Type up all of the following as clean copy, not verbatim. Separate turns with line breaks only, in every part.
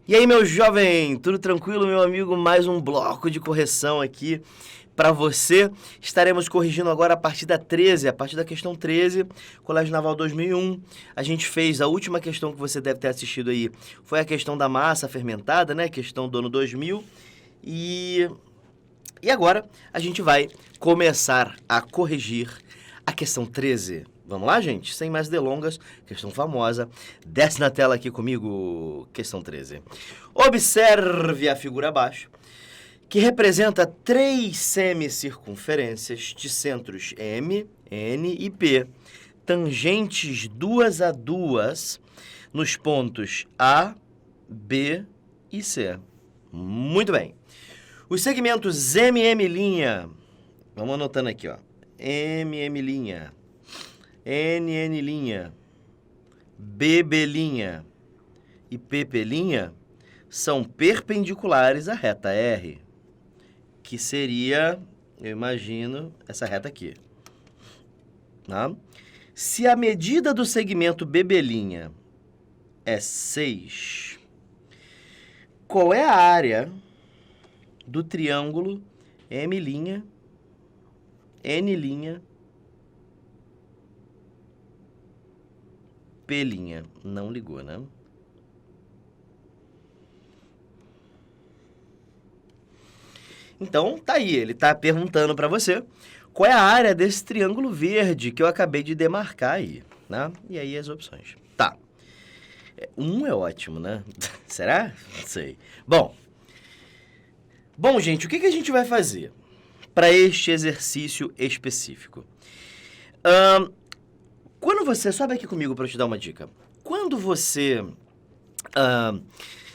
E aí, meu jovem, tudo tranquilo, meu amigo? Mais um bloco de correção aqui para você. Estaremos corrigindo agora a partir da 13, a partir da questão 13, Colégio Naval 2001. A gente fez a última questão que você deve ter assistido aí, foi a questão da massa fermentada, né? Questão do ano 2000. E agora a gente vai começar a corrigir a questão 13. Vamos lá, gente? Sem mais delongas, questão famosa. Desce na tela aqui comigo, questão 13. Observe a figura abaixo, que representa 3 semicircunferências de centros M, N e P, tangentes duas a duas nos pontos A, B e C. Muito bem. Os segmentos MM', vamos anotando aqui, ó. MM', NN', BB' e PP' são perpendiculares à reta R, que seria, eu imagino, essa reta aqui. Tá? Se a medida do segmento BB' é 6, qual é a área do triângulo M', N', P'? Não ligou, né? Então, tá aí, ele tá perguntando para você qual é a área desse triângulo verde que eu acabei de demarcar aí, né? E aí as opções. Tá. Um é ótimo, né? Será? Não sei. Bom, gente, o que a gente vai fazer para este exercício específico? Quando você... Sobe aqui comigo para eu te dar uma dica. Quando você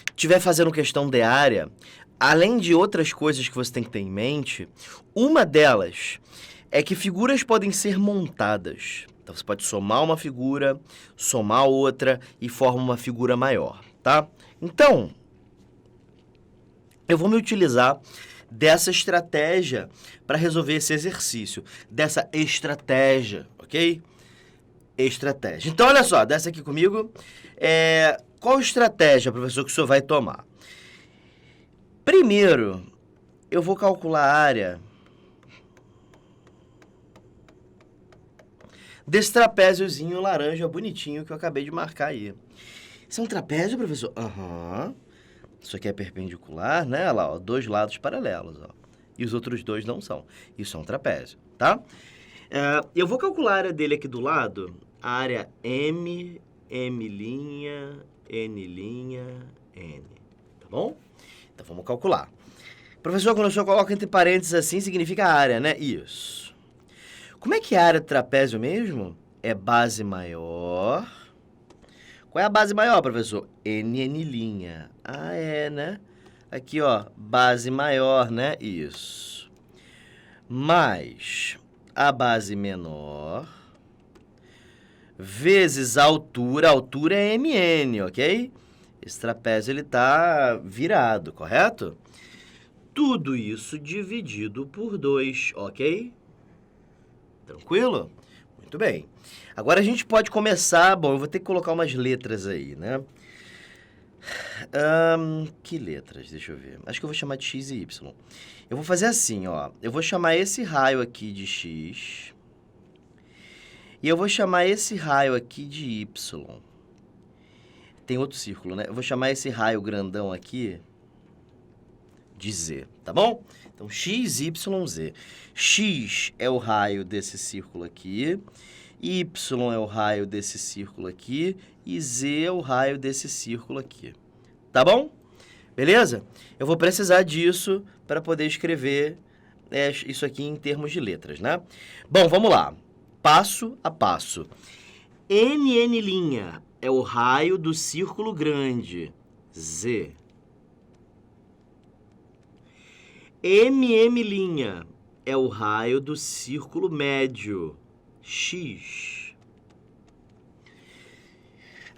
estiver fazendo questão de área, além de outras coisas que você tem que ter em mente, uma delas é que figuras podem ser montadas. Então, você pode somar uma figura, somar outra e forma uma figura maior, tá? Então, eu vou me utilizar dessa estratégia para resolver esse exercício. Dessa estratégia, ok? Estratégia. Então, olha só, desce aqui comigo. Qual estratégia, professor, que o senhor vai tomar? Primeiro, eu vou calcular a área desse trapéziozinho laranja bonitinho que eu acabei de marcar aí. Isso é um trapézio, professor? Aham. Isso aqui é perpendicular, né? Olha lá, ó, 2 lados paralelos, ó. E os outros 2 não são. Isso é um trapézio, tá? Eu vou calcular a área dele aqui do lado. A área M, M', N', N. Tá bom? Então, vamos calcular. Professor, quando o senhor coloca entre parênteses assim, significa área, né? Isso. Como é que é a área do trapézio mesmo? É base maior. Qual é a base maior, professor? NN'. Ah, é, né? Aqui, ó, base maior, né? Isso. Mais a base menor vezes a altura. A altura é MN, ok? Esse trapézio, ele tá virado, correto? Tudo isso dividido por 2, ok? Tranquilo? Muito bem. Agora a gente pode começar... Bom, eu vou ter que colocar umas letras aí, né? Que letras? Deixa eu ver. Acho que eu vou chamar de X e Y. Eu vou fazer assim, ó. Eu vou chamar esse raio aqui de X. E eu vou chamar esse raio aqui de Y. Tem outro círculo, né? Eu vou chamar esse raio grandão aqui de Z, tá bom? Então, X, Y, Z. X é o raio desse círculo aqui, Y é o raio desse círculo aqui e Z é o raio desse círculo aqui. Tá bom? Beleza? Eu vou precisar disso para poder escrever isso aqui em termos de letras, né? Bom, vamos lá. Passo a passo. NN' é o raio do círculo grande, Z. MM' é o raio do círculo médio, X.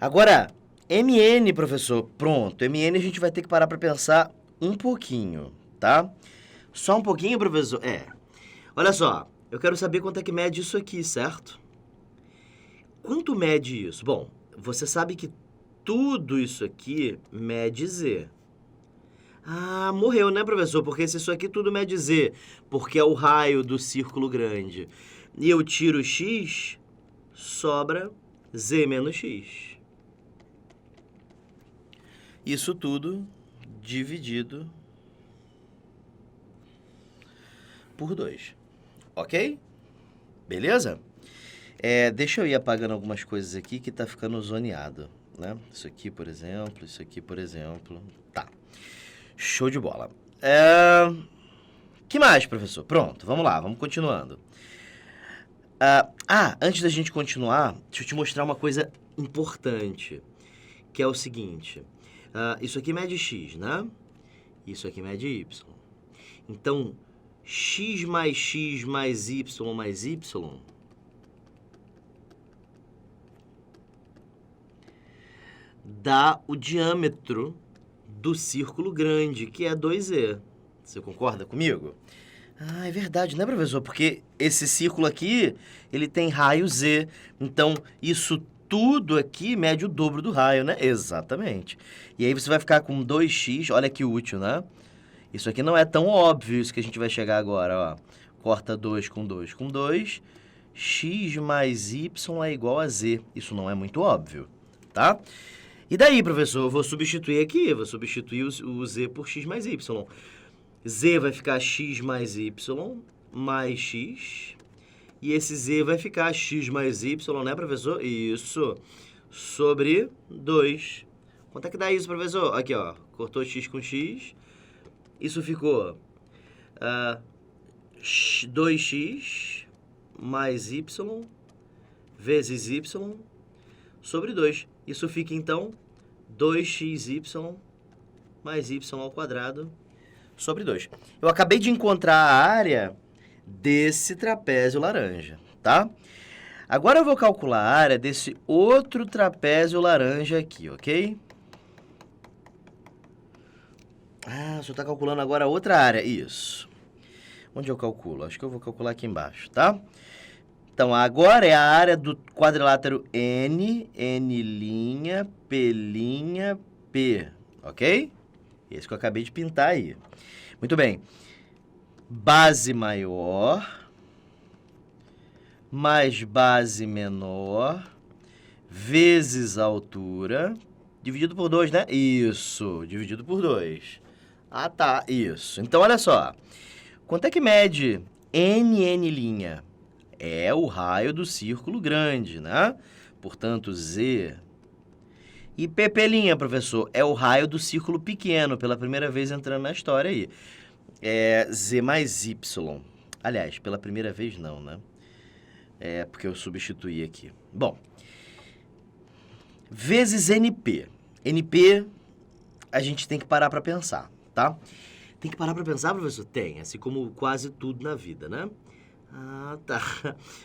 Agora, MN, professor, pronto. MN a gente vai ter que parar para pensar um pouquinho, tá? Só um pouquinho, professor? Olha só, eu quero saber quanto é que mede isso aqui, certo? Quanto mede isso? Bom, você sabe que tudo isso aqui mede Z. Ah, morreu, né, professor? Porque se isso aqui tudo mede Z, porque é o raio do círculo grande, e eu tiro x, sobra Z menos x. Isso tudo dividido por 2. Ok? Beleza? Deixa eu ir apagando algumas coisas aqui que tá ficando zoneado, né? Isso aqui, por exemplo, isso aqui, por exemplo. Tá. Show de bola. Que mais, professor? Pronto, vamos lá, vamos continuando. Antes da gente continuar, deixa eu te mostrar uma coisa importante, que é o seguinte. Isso aqui mede x, né? Isso aqui mede y. Então, x mais y mais y dá o diâmetro do círculo grande, que é 2z. Você concorda comigo? Ah, é verdade, né, professor? Porque esse círculo aqui, ele tem raio z. Então, isso tudo aqui mede o dobro do raio, né? Exatamente. E aí você vai ficar com 2x, olha que útil, né? Isso aqui não é tão óbvio, isso que a gente vai chegar agora, ó. Corta 2 com 2 com 2. X mais y é igual a z. Isso não é muito óbvio, tá? E daí, professor, eu vou substituir aqui, vou substituir o z por x mais y. Z vai ficar x mais y mais x. E esse z vai ficar x mais y, né, professor? Isso. Sobre 2. Quanto é que dá isso, professor? Aqui, ó. Cortou x com x. Isso ficou 2x mais y vezes y sobre 2. Isso fica, então, 2xy mais y ao quadrado sobre 2. Eu acabei de encontrar a área desse trapézio laranja, tá? Agora eu vou calcular a área desse outro trapézio laranja aqui, ok? O senhor está calculando agora outra área. Isso. Onde eu calculo? Acho que eu vou calcular aqui embaixo, tá? Então, agora é a área do quadrilátero N, N', P', ok? Esse que eu acabei de pintar aí. Muito bem. Base maior mais base menor vezes a altura, dividido por 2, né? Isso, dividido por 2. Tá, isso. Então, olha só. Quanto é que mede N'? É o raio do círculo grande, né? Portanto, Z. E P', professor, é o raio do círculo pequeno, pela primeira vez entrando na história aí. É Z mais Y. Aliás, pela primeira vez não, né? É porque eu substituí aqui. Bom, vezes NP. NP, a gente tem que parar para pensar, tá? Tem que parar para pensar, professor? Tem, assim como quase tudo na vida, né? Tá.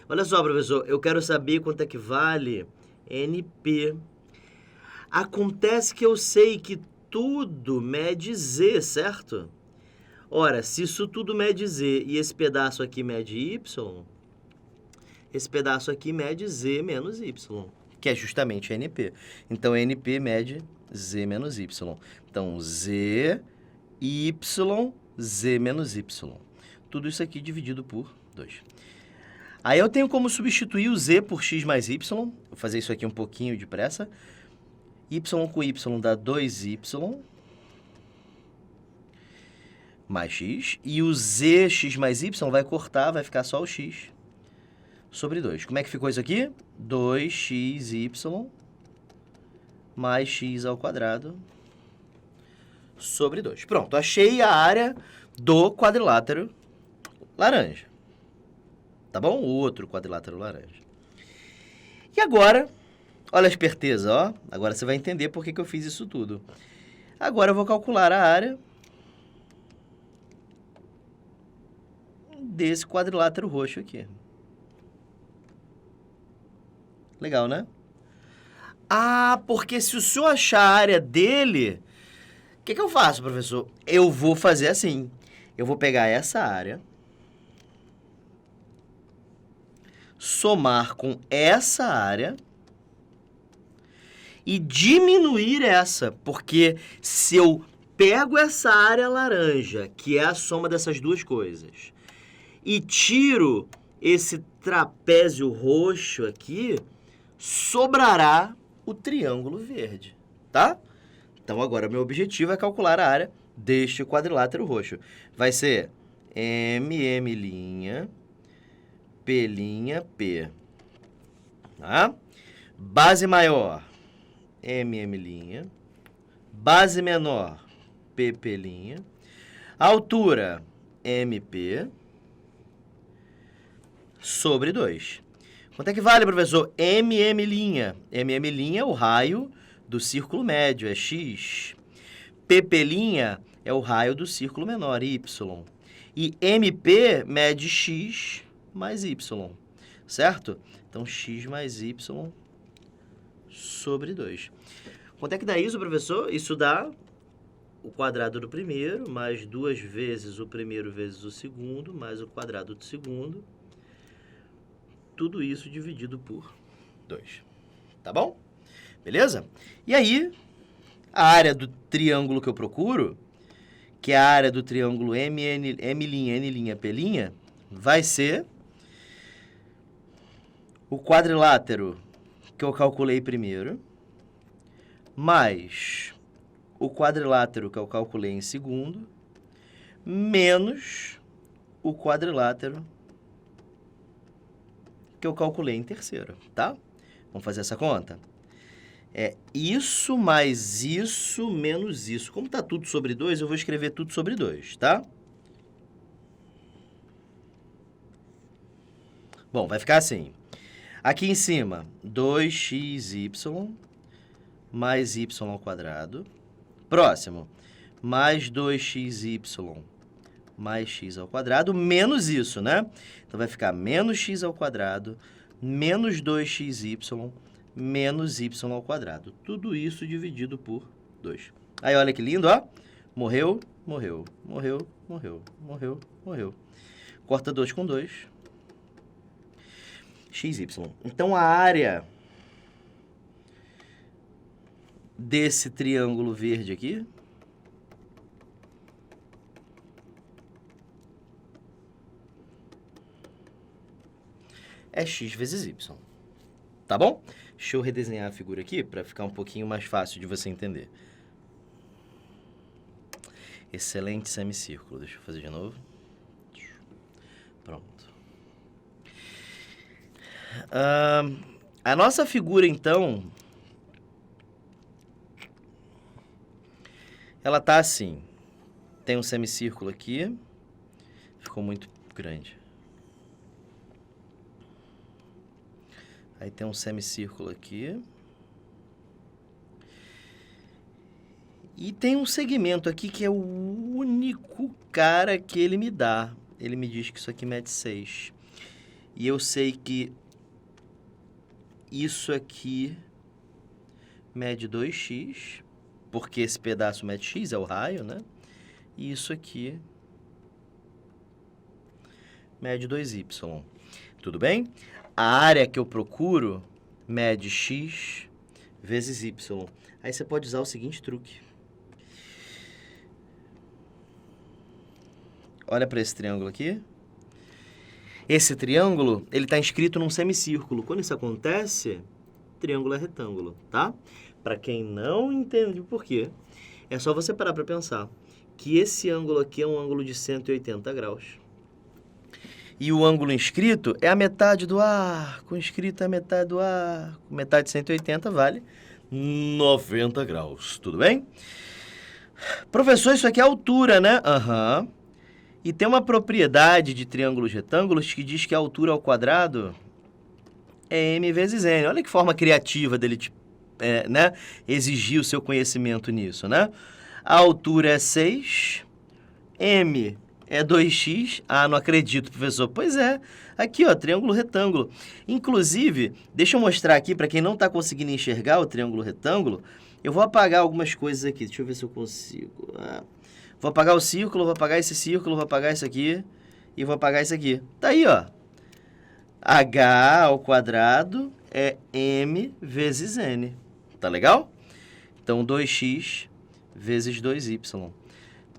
Olha só, professor, eu quero saber quanto é que vale NP. Acontece que eu sei que tudo mede Z, certo? Ora, se isso tudo mede Z e esse pedaço aqui mede Y, esse pedaço aqui mede Z menos Y, que é justamente NP. Então, NP mede Z menos Y. Então, Z, Y, Z menos Y. Tudo isso aqui dividido por 2. Aí eu tenho como substituir o Z por X mais Y. Vou fazer isso aqui um pouquinho depressa. Y com Y dá 2Y mais X. E o Z, X mais Y, vai cortar, vai ficar só o X sobre 2. Como é que ficou isso aqui? 2xy mais x ao quadrado sobre 2. Pronto, achei a área do quadrilátero laranja. Tá bom? O outro quadrilátero laranja. E agora, olha a esperteza, ó. Agora você vai entender por que eu fiz isso tudo. Agora eu vou calcular a área desse quadrilátero roxo aqui. Legal, né? Porque se o senhor achar a área dele, o que eu faço, professor? Eu vou fazer assim. Eu vou pegar essa área, somar com essa área e diminuir essa, porque se eu pego essa área laranja, que é a soma dessas duas coisas, e tiro esse trapézio roxo aqui, sobrará o triângulo verde, tá? Então agora meu objetivo é calcular a área deste quadrilátero roxo. Vai ser MM', P', tá? Base maior, MM', base menor, PP', altura, MP, sobre 2. Quanto é que vale, professor? MM'. MM' é o raio do círculo médio, é X. PP' é o raio do círculo menor, Y. E MP mede X mais Y, certo? Então, X mais Y sobre 2. Quanto é que dá isso, professor? Isso dá o quadrado do primeiro, mais 2 vezes o primeiro vezes o segundo, mais o quadrado do segundo. Tudo isso dividido por 2. Tá bom? Beleza? E aí, a área do triângulo que eu procuro, que é a área do triângulo M', N', P', vai ser o quadrilátero que eu calculei primeiro, mais o quadrilátero que eu calculei em segundo, menos o quadrilátero que eu calculei em terceiro, tá? Vamos fazer essa conta? É isso mais isso menos isso. Como está tudo sobre 2, eu vou escrever tudo sobre 2, tá? Bom, vai ficar assim. Aqui em cima, 2xy mais y ao quadrado. Próximo, mais 2xy mais x ao quadrado, menos isso, né? Então, vai ficar menos x ao quadrado, menos 2xy, menos y ao quadrado. Tudo isso dividido por 2. Aí, olha que lindo, ó. Morreu, morreu, morreu, morreu, morreu, morreu. Corta 2 com 2. xy. Então, a área desse triângulo verde aqui é x vezes y. Tá bom? Deixa eu redesenhar a figura aqui para ficar um pouquinho mais fácil de você entender. Excelente semicírculo. Deixa eu fazer de novo. Pronto. A nossa figura, então, ela tá assim. Tem um semicírculo aqui. Ficou muito grande. Aí tem um semicírculo aqui. E tem um segmento aqui que é o único cara que ele me dá. Ele me diz que isso aqui mede 6. E eu sei que isso aqui mede 2x, porque esse pedaço mede x, é o raio, né? E isso aqui mede 2y. Tudo bem? A área que eu procuro mede x vezes y. Aí você pode usar o seguinte truque. Olha para esse triângulo aqui. Esse triângulo, ele está inscrito num semicírculo. Quando isso acontece, triângulo é retângulo, tá? Para quem não entende o porquê, é só você parar para pensar que esse ângulo aqui é um ângulo de 180 graus. E o ângulo inscrito é a metade do arco. O inscrito é a metade do arco. Metade de 180 vale 90 graus. Tudo bem? Professor, isso aqui é altura, né? Aham. E tem uma propriedade de triângulos retângulos que diz que a altura ao quadrado é m vezes n. Olha que forma criativa dele né, exigir o seu conhecimento nisso, né? A altura é 6, m é 2x. Ah, não acredito, professor. Pois é. Aqui, ó, triângulo retângulo. Inclusive, deixa eu mostrar aqui para quem não está conseguindo enxergar o triângulo retângulo. Eu vou apagar algumas coisas aqui. Deixa eu ver se eu consigo. Vou apagar o círculo, vou apagar esse círculo, vou apagar isso aqui e vou apagar isso aqui. Tá aí, ó. H ao quadrado é m vezes n. Tá legal? Então, 2x vezes 2y.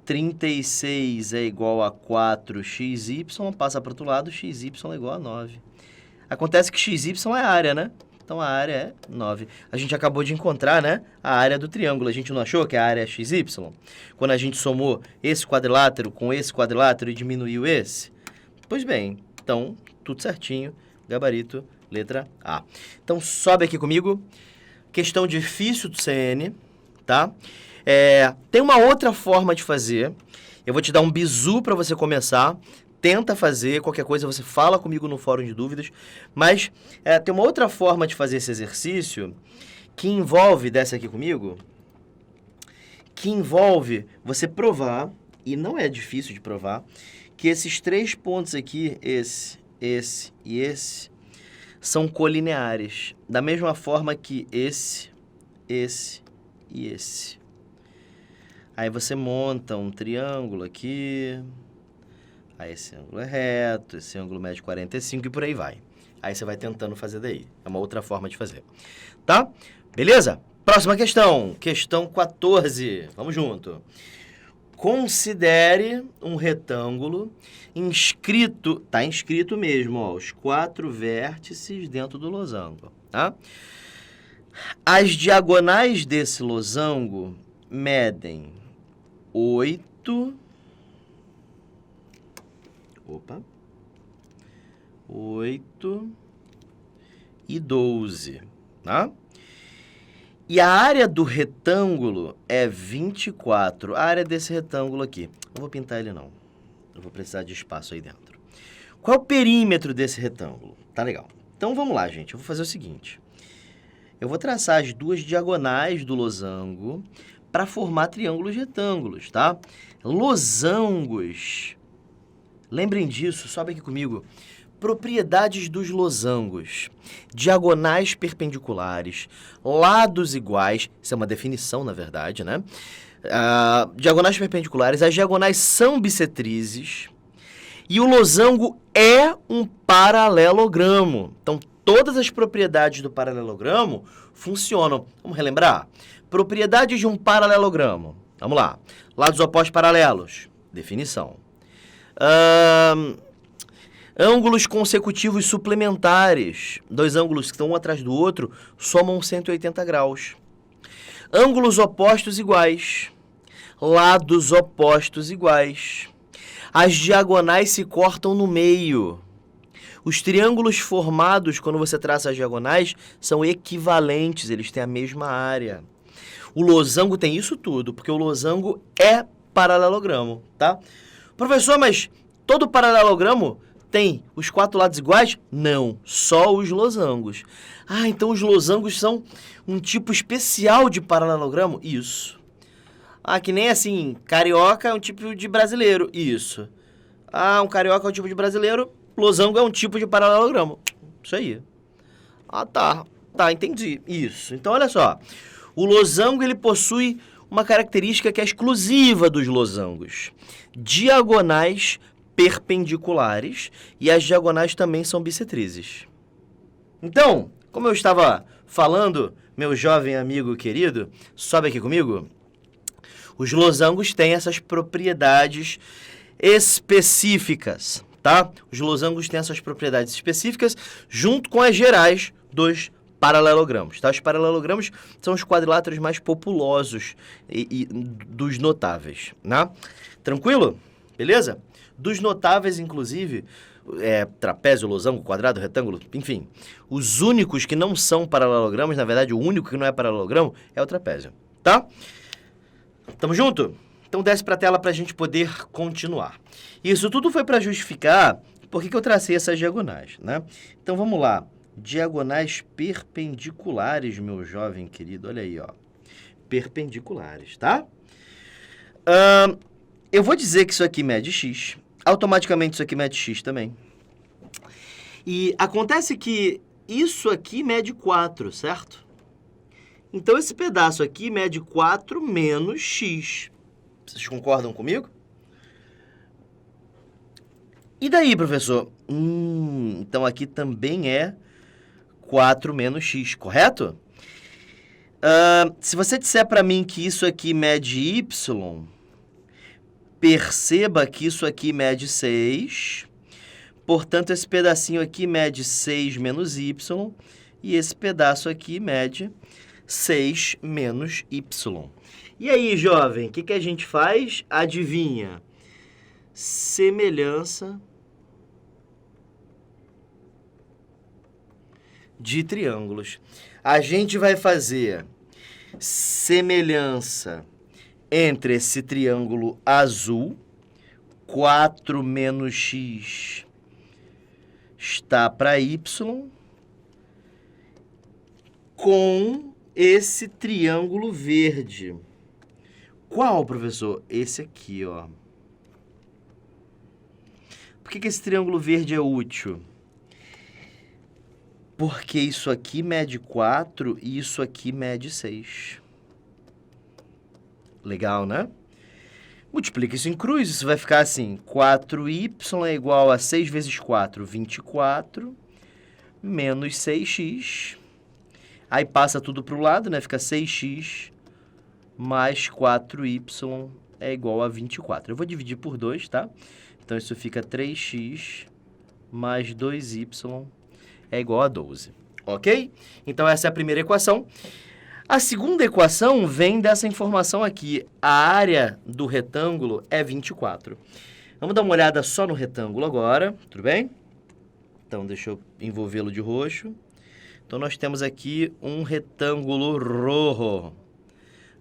36 é igual a 4xy, passa para o outro lado, xy é igual a 9. Acontece que xy é a área, né? Então, a área é 9. A gente acabou de encontrar, né, a área do triângulo. A gente não achou que a área é xy? Quando a gente somou esse quadrilátero com esse quadrilátero e diminuiu esse? Pois bem, então, tudo certinho. Gabarito, letra A. Então, sobe aqui comigo. Questão difícil do CN, tá? Tem uma outra forma de fazer. Eu vou te dar um bizu para você começar. Tenta fazer, qualquer coisa você fala comigo no fórum de dúvidas. Mas tem uma outra forma de fazer esse exercício que envolve, desce aqui comigo, que envolve você provar, e não é difícil de provar, que esses 3 pontos aqui, esse e esse, são colineares. Da mesma forma que esse e esse. Aí você monta um triângulo aqui. Aí esse ângulo é reto, esse ângulo mede 45 e por aí vai. Aí você vai tentando fazer daí. É uma outra forma de fazer. Tá? Beleza? Próxima questão. Questão 14. Vamos junto. Considere um retângulo inscrito, tá inscrito mesmo, ó, os 4 vértices dentro do losango, tá? As diagonais desse losango medem 8 e 12, tá? E a área do retângulo é 24. A área desse retângulo aqui. Não vou pintar ele, não. Eu vou precisar de espaço aí dentro. Qual é o perímetro desse retângulo? Tá legal. Então, vamos lá, gente. Eu vou fazer o seguinte. Eu vou traçar as 2 diagonais do losango para formar triângulos retângulos, tá? Losangos. Lembrem disso, sobe aqui comigo. Propriedades dos losangos. Diagonais perpendiculares, lados iguais. Isso é uma definição, na verdade, né? Diagonais perpendiculares. As diagonais são bissetrizes. E o losango é um paralelogramo. Então, todas as propriedades do paralelogramo funcionam. Vamos relembrar? Propriedades de um paralelogramo. Vamos lá. Lados opostos paralelos. Definição. Ângulos consecutivos suplementares. 2 ângulos que estão um atrás do outro somam 180 graus. Ângulos opostos iguais. Lados opostos iguais. As diagonais se cortam no meio. Os triângulos formados quando você traça as diagonais são equivalentes, eles têm a mesma área. O losango tem isso tudo, porque o losango é paralelogramo, tá? Professor, mas todo paralelogramo tem os 4 lados iguais? Não, só os losangos. Ah, então os losangos são um tipo especial de paralelogramo? Isso. Ah, que nem assim, carioca é um tipo de brasileiro? Isso. Ah, um carioca é um tipo de brasileiro, losango é um tipo de paralelogramo. Isso aí. Ah, tá. Tá, entendi. Isso. Então, olha só. O losango, ele possui uma característica que é exclusiva dos losangos. Diagonais perpendiculares e as diagonais também são bissetrizes. Então, como eu estava falando, meu jovem amigo querido, sobe aqui comigo. Os losangos têm essas propriedades específicas, tá? Os losangos têm essas propriedades específicas junto com as gerais dos paralelogramos, tá? Os paralelogramos são os quadriláteros mais populosos e dos notáveis, né? Tranquilo? Beleza? Dos notáveis, inclusive, trapézio, losango, quadrado, retângulo, enfim. Os únicos que não são paralelogramas, na verdade, o único que não é paralelogramo é o trapézio, tá? Tamo junto? Então desce para a tela para a gente poder continuar. Isso tudo foi para justificar por que eu tracei essas diagonais, né? Então vamos lá. Diagonais perpendiculares, meu jovem querido. Olha aí, ó. Perpendiculares, tá? Eu vou dizer que isso aqui mede x. Automaticamente isso aqui mede x também. E acontece que isso aqui mede 4, certo? Então esse pedaço aqui mede 4 menos x. Vocês concordam comigo? E daí, professor? Então aqui também é 4 menos x, correto? Se você disser para mim que isso aqui mede y, perceba que isso aqui mede 6. Portanto, esse pedacinho aqui mede 6 menos y. E esse pedaço aqui mede 6 menos y. E aí, jovem, o que a gente faz? Adivinha? Semelhança de triângulos. A gente vai fazer semelhança entre esse triângulo azul, 4 menos x está para y, com esse triângulo verde. Qual, professor? Esse aqui, ó. Por que esse triângulo verde é útil? Porque isso aqui mede 4 e isso aqui mede 6. Legal, né? Multiplica isso em cruz, isso vai ficar assim. 4y é igual a 6 vezes 4, 24, menos 6x. Aí passa tudo para o lado, né? Fica 6x mais 4y é igual a 24. Eu vou dividir por 2, tá? Então, isso fica 3x mais 2y é igual a 12. Ok? Então, essa é a primeira equação. A segunda equação vem dessa informação aqui. A área do retângulo é 24. Vamos dar uma olhada só no retângulo agora, tudo bem? Então, deixa eu envolvê-lo de roxo. Então, nós temos aqui um retângulo rojo.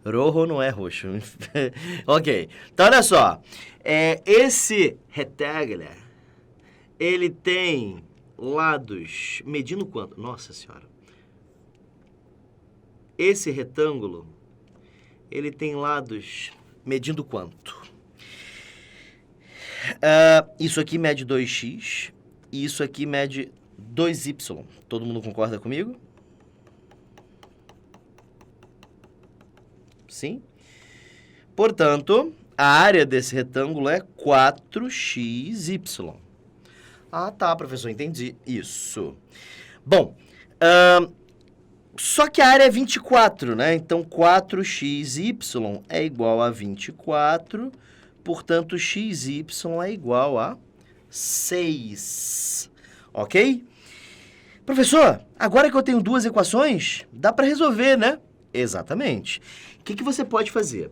Rojo não é roxo. Ok. Então, olha só. Esse retângulo, ele tem lados medindo quanto? Nossa Senhora. Esse retângulo, ele tem lados medindo quanto? Isso aqui mede 2x e isso aqui mede 2y. Todo mundo concorda comigo? Sim? Portanto, a área desse retângulo é 4xy. Ah, tá, professor, entendi. Isso. Bom, só que a área é 24, né? Então, 4xy é igual a 24, portanto, xy é igual a 6. Ok? Professor, agora que eu tenho duas equações, dá para resolver, né? Exatamente. O que você pode fazer?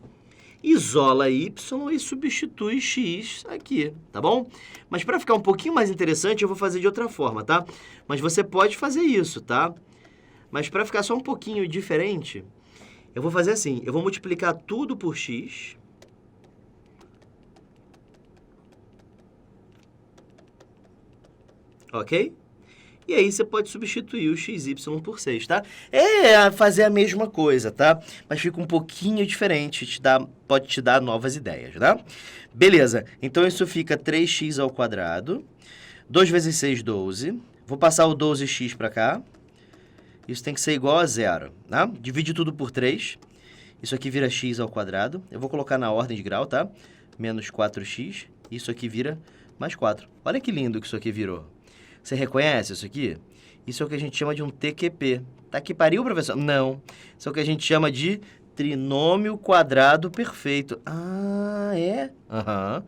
Isola y e substitui x aqui, tá bom? Mas para ficar um pouquinho mais interessante, eu vou fazer de outra forma, tá? Mas você pode fazer isso, tá? Mas para ficar só um pouquinho diferente, eu vou fazer assim. Eu vou multiplicar tudo por x. Ok? E aí você pode substituir o xy por 6, tá? É fazer a mesma coisa, tá? Mas fica um pouquinho diferente, pode te dar novas ideias, tá? Beleza, então isso fica 3x ao quadrado. 2 vezes 6, 12. Vou passar o 12x para cá. Isso tem que ser igual a 0, tá? Divide tudo por 3. Isso aqui vira x ao quadrado. Eu vou colocar na ordem de grau, tá? Menos 4x. Isso aqui vira mais 4. Olha que lindo que isso aqui virou. Você reconhece isso aqui? Isso é o que a gente chama de um TQP. Tá que pariu, professor? Não. Isso é o que a gente chama de trinômio quadrado perfeito. Ah, é? Aham.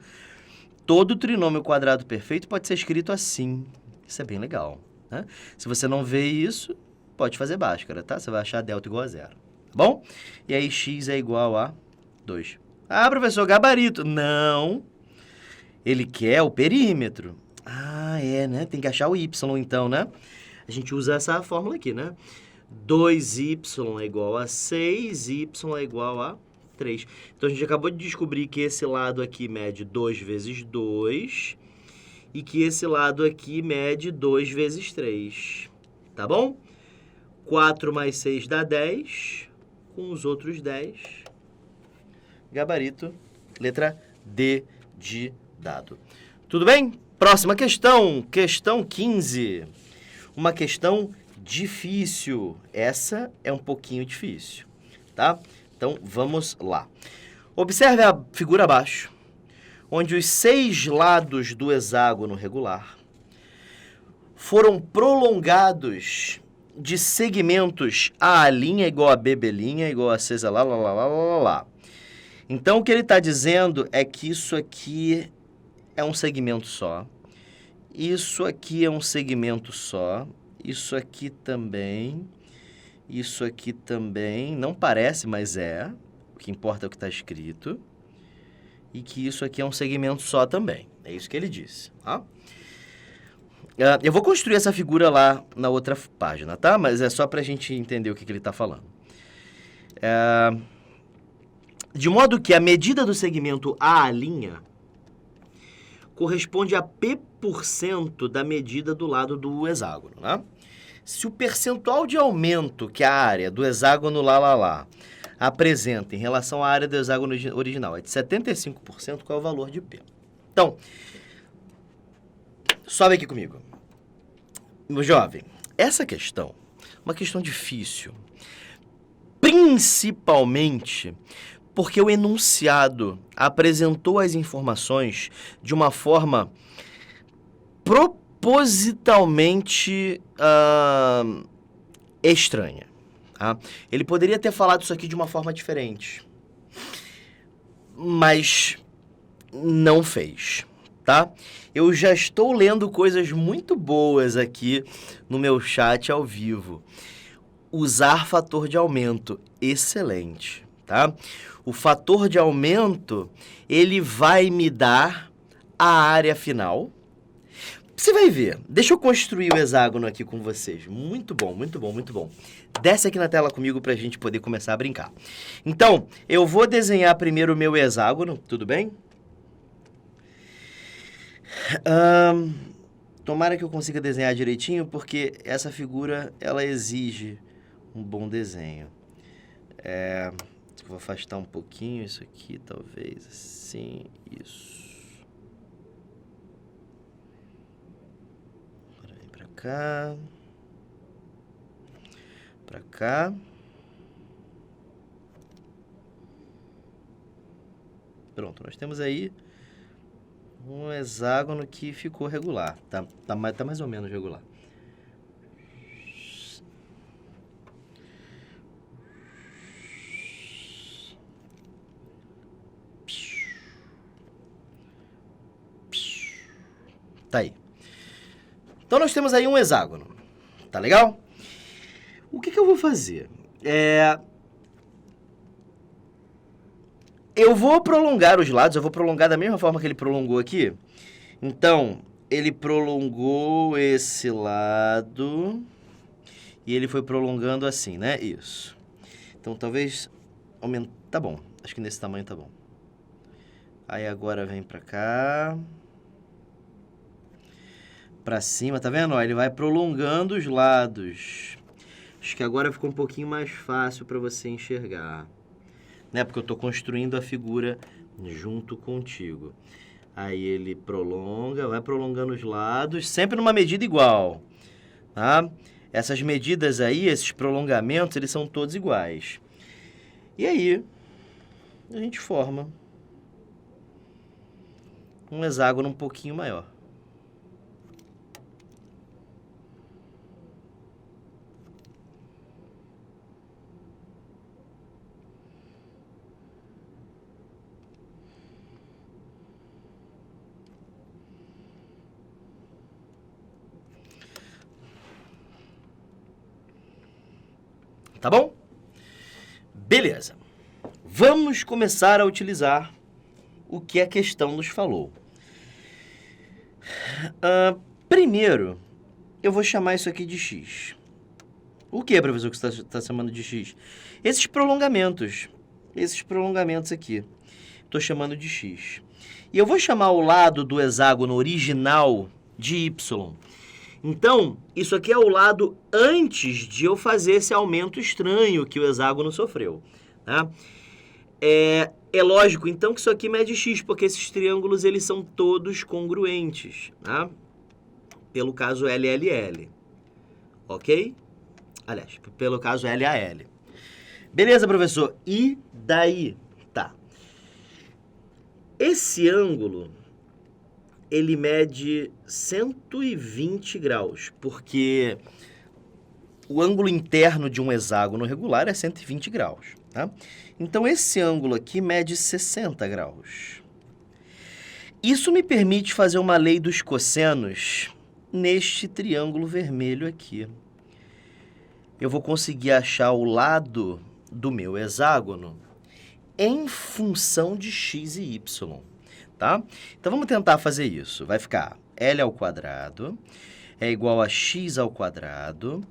Todo trinômio quadrado perfeito pode ser escrito assim. Isso é bem legal, né? Se você não vê isso, pode fazer Bhaskara, tá? Você vai achar delta igual a 0. Tá bom? E aí, x é igual a 2. Ah, professor, gabarito. Não. Ele quer o perímetro. Ah, né? Tem que achar o y, então, né? A gente usa essa fórmula aqui, né? 2y é igual a 6, y é igual a 3. Então, a gente acabou de descobrir que esse lado aqui mede 2 vezes 2 e que esse lado aqui mede 2 vezes 3. Tá bom? 4 mais 6 dá 10, com os outros 10. Gabarito, letra D de dado. Tudo bem? Próxima questão, questão 15. Uma questão difícil. Essa é um pouquinho difícil, tá? Então, vamos lá. Observe a figura abaixo, onde os 6 lados do hexágono regular foram prolongados de segmentos A' igual a B' igual a C, lá, lá, lá, lá, lá, lá. Então, o que ele está dizendo é que isso aqui é um segmento só. Isso aqui é um segmento só. Isso aqui também. Isso aqui também. Não parece, mas é. O que importa é o que está escrito. E que isso aqui é um segmento só também. É isso que ele disse. Tá? Eu vou construir essa figura lá na outra página, tá? Mas é só para a gente entender o que ele está falando. De modo que a medida do segmento A' corresponde a P% da medida do lado do hexágono, né? Se o percentual de aumento que a área do hexágono lá apresenta em relação à área do hexágono original é de 75%, qual é o valor de P? Então, sobe aqui comigo. Meu jovem, essa questão, uma questão difícil, principalmente porque o enunciado apresentou as informações de uma forma propositalmente estranha. Tá? Ele poderia ter falado isso aqui de uma forma diferente, mas não fez, tá? Eu já estou lendo coisas muito boas aqui no meu chat ao vivo. Usar fator de aumento, excelente, tá? O fator de aumento, ele vai me dar a área final. Você vai ver. Deixa eu construir o hexágono aqui com vocês. Muito bom, muito bom, muito bom. Desce aqui na tela comigo para a gente poder começar a brincar. Então, eu vou desenhar primeiro o meu hexágono, tudo bem? Tomara que eu consiga desenhar direitinho, porque essa figura, ela exige um bom desenho. Vou afastar um pouquinho isso aqui, talvez assim, isso. Agora vem pra cá. Pra cá. Pronto, nós temos aí um hexágono que ficou regular. Tá mais ou menos regular. Tá aí. Então, nós temos aí um hexágono. Tá legal? O que eu vou fazer? Eu vou prolongar os lados. Eu vou prolongar da mesma forma que ele prolongou aqui. Então, ele prolongou esse lado. E ele foi prolongando assim, né? Isso. Então, talvez aumentar. Tá bom. Acho que nesse tamanho tá bom. Aí, agora vem pra cá. Pra cima, tá vendo? Ó, ele vai prolongando os lados. Acho que agora ficou um pouquinho mais fácil para você enxergar, né? Porque eu tô construindo a figura junto contigo. Aí ele prolonga, vai prolongando os lados, sempre numa medida igual, tá? Essas medidas aí, esses prolongamentos, eles são todos iguais. E aí, a gente forma um hexágono um pouquinho maior. Tá bom? Beleza. Vamos começar a utilizar o que a questão nos falou. Primeiro, eu vou chamar isso aqui de x. O que, professor, que você está chamando de x? Esses prolongamentos aqui, estou chamando de x. E eu vou chamar o lado do hexágono original de y. Então, isso aqui é o lado antes de eu fazer esse aumento estranho que o hexágono sofreu. Tá? É lógico, então, que isso aqui mede x, porque esses triângulos eles são todos congruentes. Tá? Pelo caso LLL. Ok? Aliás, pelo caso LAL. Beleza, professor? E daí? Tá. Esse ângulo, ele mede 120 graus, porque o ângulo interno de um hexágono regular é 120 graus, tá? Então, esse ângulo aqui mede 60 graus. Isso me permite fazer uma lei dos cossenos neste triângulo vermelho aqui. Eu vou conseguir achar o lado do meu hexágono em função de x e y, tá? Então, vamos tentar fazer isso. Vai ficar L ao quadrado é igual a x ao quadrado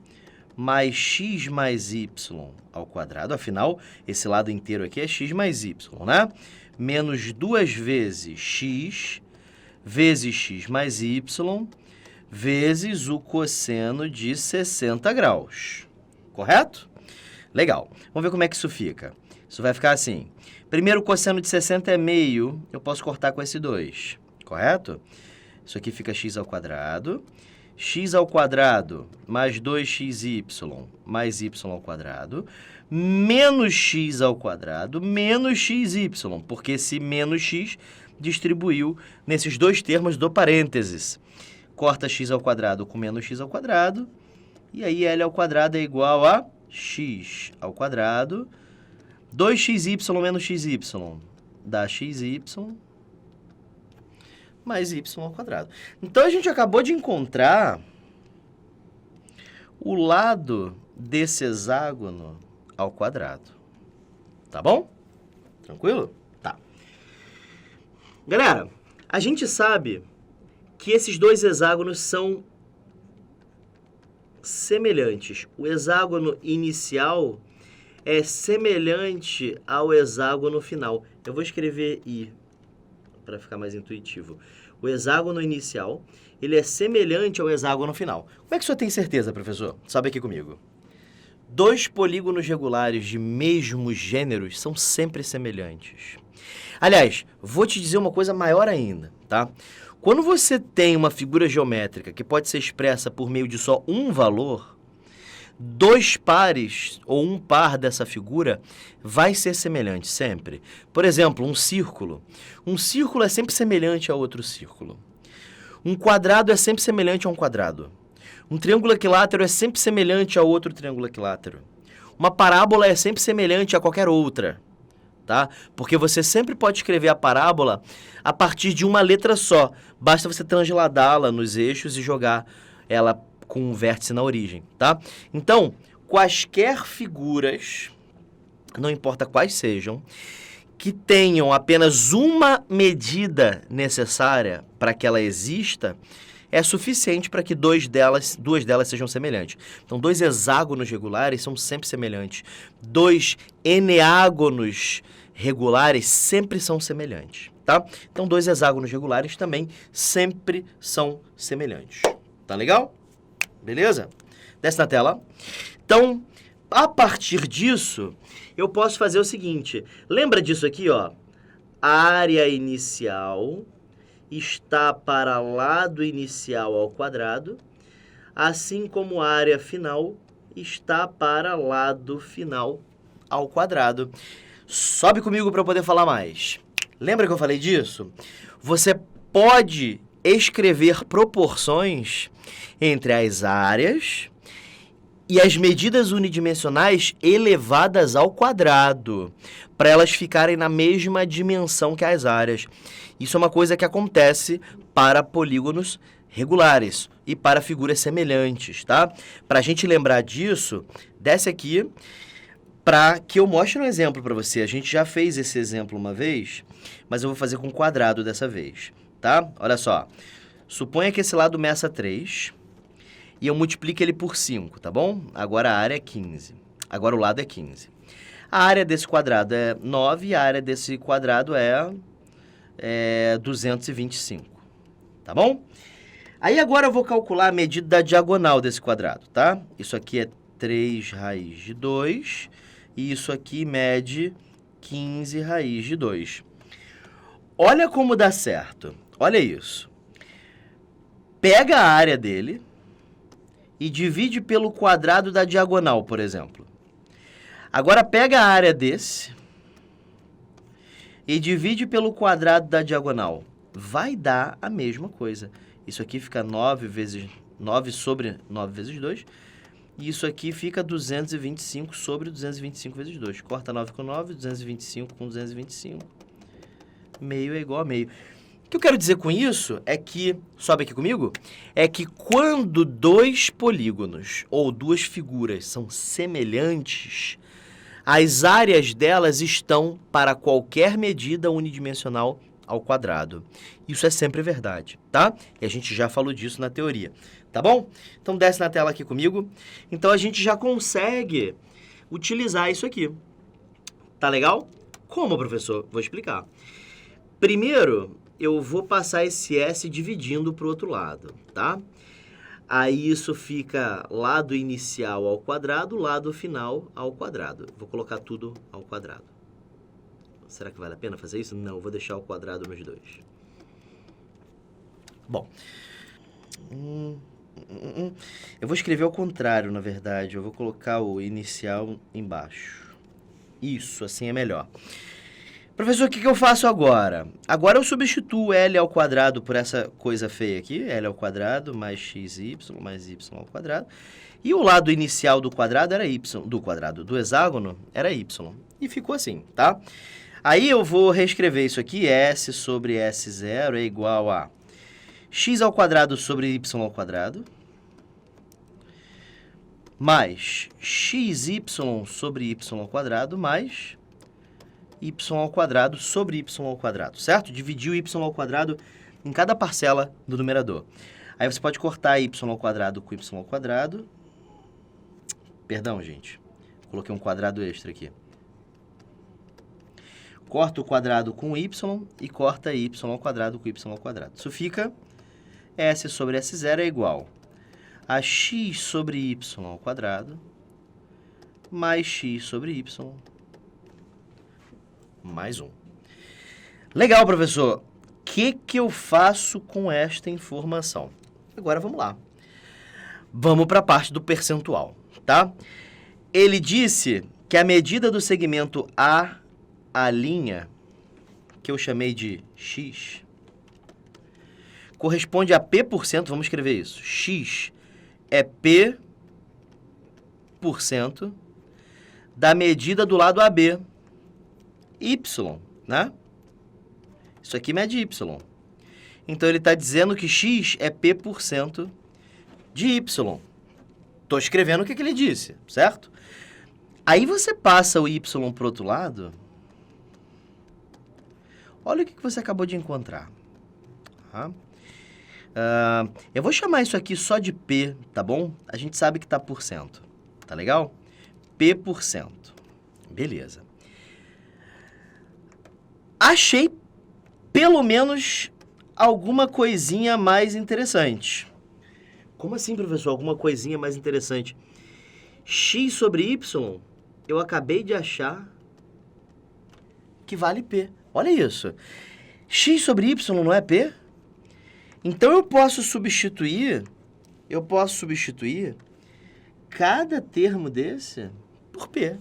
mais x mais y ao quadrado. Afinal, esse lado inteiro aqui é x mais y, né? Menos 2 vezes x mais y vezes o cosseno de 60 graus. Correto? Legal. Vamos ver como é que isso fica. Isso vai ficar assim. Primeiro, o cosseno de 60 é meio. Eu posso cortar com esse 2. Correto? Isso aqui fica x ao quadrado. X ao quadrado mais 2xy mais y ao quadrado. Menos x ao quadrado menos xy. Porque esse menos x distribuiu nesses dois termos do parênteses. Corta x ao quadrado com menos x ao quadrado. E aí, L ao quadrado é igual a x ao quadrado. 2xy menos xy dá xy mais y ao quadrado. Então, a gente acabou de encontrar o lado desse hexágono ao quadrado. Tá bom? Tranquilo? Tá. Galera, a gente sabe que esses dois hexágonos são semelhantes. O hexágono inicial é semelhante ao hexágono final. Eu vou escrever I para ficar mais intuitivo. O hexágono inicial, ele é semelhante ao hexágono final. Como é que o senhor tem certeza, professor? Sobe aqui comigo. Dois polígonos regulares de mesmos gêneros são sempre semelhantes. Aliás, vou te dizer uma coisa maior ainda, tá? Quando você tem uma figura geométrica que pode ser expressa por meio de só um valor, dois pares ou um par dessa figura vai ser semelhante sempre. Por exemplo, um círculo. Um círculo é sempre semelhante a outro círculo. Um quadrado é sempre semelhante a um quadrado. Um triângulo equilátero é sempre semelhante a outro triângulo equilátero. Uma parábola é sempre semelhante a qualquer outra, tá? Porque você sempre pode escrever a parábola a partir de uma letra só. Basta você transladá-la nos eixos e jogar ela com um vértice na origem, tá? Então, quaisquer figuras, não importa quais sejam, que tenham apenas uma medida necessária para que ela exista, é suficiente para que duas delas sejam semelhantes. Então, dois hexágonos regulares são sempre semelhantes. Dois eneágonos regulares sempre são semelhantes, tá? Então, dois hexágonos regulares também sempre são semelhantes. Tá legal? Beleza? Desce na tela. Então, a partir disso, eu posso fazer o seguinte. Lembra disso aqui, ó? A área inicial está para lado inicial ao quadrado, assim como a área final está para lado final ao quadrado. Sobe comigo para eu poder falar mais. Lembra que eu falei disso? Você pode escrever proporções entre as áreas e as medidas unidimensionais elevadas ao quadrado, para elas ficarem na mesma dimensão que as áreas. Isso é uma coisa que acontece para polígonos regulares e para figuras semelhantes, tá? Para a gente lembrar disso, desce aqui para que eu mostre um exemplo para você. A gente já fez esse exemplo uma vez, mas eu vou fazer com quadrado dessa vez, tá? Olha só. Suponha que esse lado meça 3 e eu multiplique ele por 5, tá bom? Agora a área é 15. Agora o lado é 15. A área desse quadrado é 9 e a área desse quadrado é 225, tá bom? Aí agora eu vou calcular a medida da diagonal desse quadrado, tá? Isso aqui é 3 raiz de 2 e isso aqui mede 15 raiz de 2. Olha como dá certo. Olha isso. Pega a área dele e divide pelo quadrado da diagonal, por exemplo. Agora pega a área desse e divide pelo quadrado da diagonal. Vai dar a mesma coisa. Isso aqui fica 9 sobre 9 vezes 2. E isso aqui fica 225 sobre 225 vezes 2. Corta 9 com 9, 225 com 225. Meio é igual a meio. O que eu quero dizer com isso é que, sobe aqui comigo, é que quando dois polígonos ou duas figuras são semelhantes, as áreas delas estão para qualquer medida unidimensional ao quadrado. Isso é sempre verdade, tá? E a gente já falou disso na teoria, tá bom? Então desce na tela aqui comigo. Então a gente já consegue utilizar isso aqui. Tá legal? Como, professor? Vou explicar. Primeiro, eu vou passar esse S dividindo para o outro lado, tá? Aí isso fica lado inicial ao quadrado, lado final ao quadrado. Vou colocar tudo ao quadrado. Será que vale a pena fazer isso? Não, vou deixar ao quadrado nos dois. Bom. Eu vou escrever ao contrário, na verdade. Eu vou colocar o inicial embaixo. Isso, assim é melhor. Professor, o que eu faço agora? Agora eu substituo L ao quadrado por essa coisa feia aqui. L ao quadrado mais XY mais Y ao quadrado. E o lado inicial do quadrado era Y. Do hexágono era Y. E ficou assim, tá? Aí eu vou reescrever isso aqui. S sobre S0 é igual a x ao quadrado sobre y ao quadrado. Mais xy sobre y ao quadrado mais y ao quadrado sobre y ao quadrado, certo? Dividir o y ao quadrado em cada parcela do numerador. Aí você pode cortar y ao quadrado com y ao quadrado. Perdão, gente. Coloquei um quadrado extra aqui. Corta o quadrado com y e corta y ao quadrado com y ao quadrado. Isso fica S sobre S0 é igual a x sobre y ao quadrado mais x sobre y mais 1. Legal, professor. O que eu faço com esta informação? Agora vamos lá. Vamos para a parte do percentual, tá? Ele disse que a medida do segmento A, que eu chamei de x, corresponde a P%, vamos escrever isso. X é P% da medida do lado AB. Y, né? Isso aqui mede Y. Então, ele está dizendo que X é P% de Y. Estou escrevendo o que ele disse, certo? Aí você passa o Y para o outro lado. Olha o que você acabou de encontrar. Tá? Eu vou chamar isso aqui só de P, tá bom? A gente sabe que está por cento. Tá legal? P%. Beleza. Achei, pelo menos, alguma coisinha mais interessante. Como assim, professor? Alguma coisinha mais interessante? X sobre Y, eu acabei de achar que vale P. Olha isso. X sobre Y não é P? Então, eu posso substituir cada termo desse por P.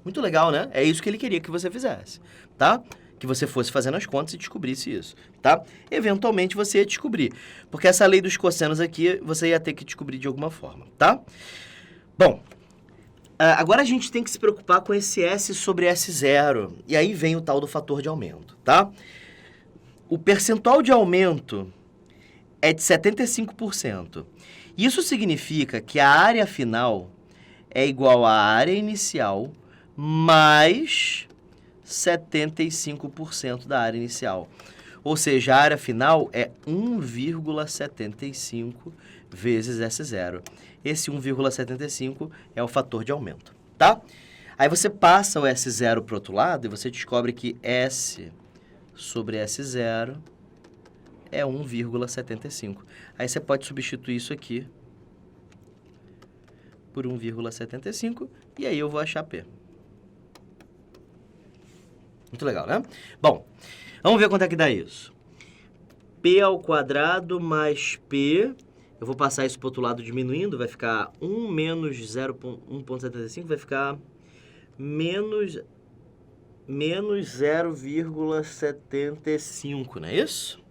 Muito legal, né? É isso que ele queria que você fizesse, tá? Que você fosse fazendo as contas e descobrisse isso, tá? Eventualmente você ia descobrir, porque essa lei dos cossenos aqui você ia ter que descobrir de alguma forma, tá? Bom, agora a gente tem que se preocupar com esse S sobre S0, e aí vem o tal do fator de aumento, tá? O percentual de aumento é de 75%. Isso significa que a área final é igual à área inicial mais 75% da área inicial. Ou seja, a área final é 1,75 vezes S0. Esse 1,75 é o fator de aumento, tá? Aí você passa o S0 para o outro lado e você descobre que S sobre S0 é 1,75. Aí você pode substituir isso aqui por 1,75 e aí eu vou achar P. Muito legal, né? Bom, vamos ver quanto é que dá isso. P ao quadrado mais P. Eu vou passar isso para o outro lado diminuindo. Vai ficar 1 menos 1,75. Vai ficar menos 0,75, não é isso?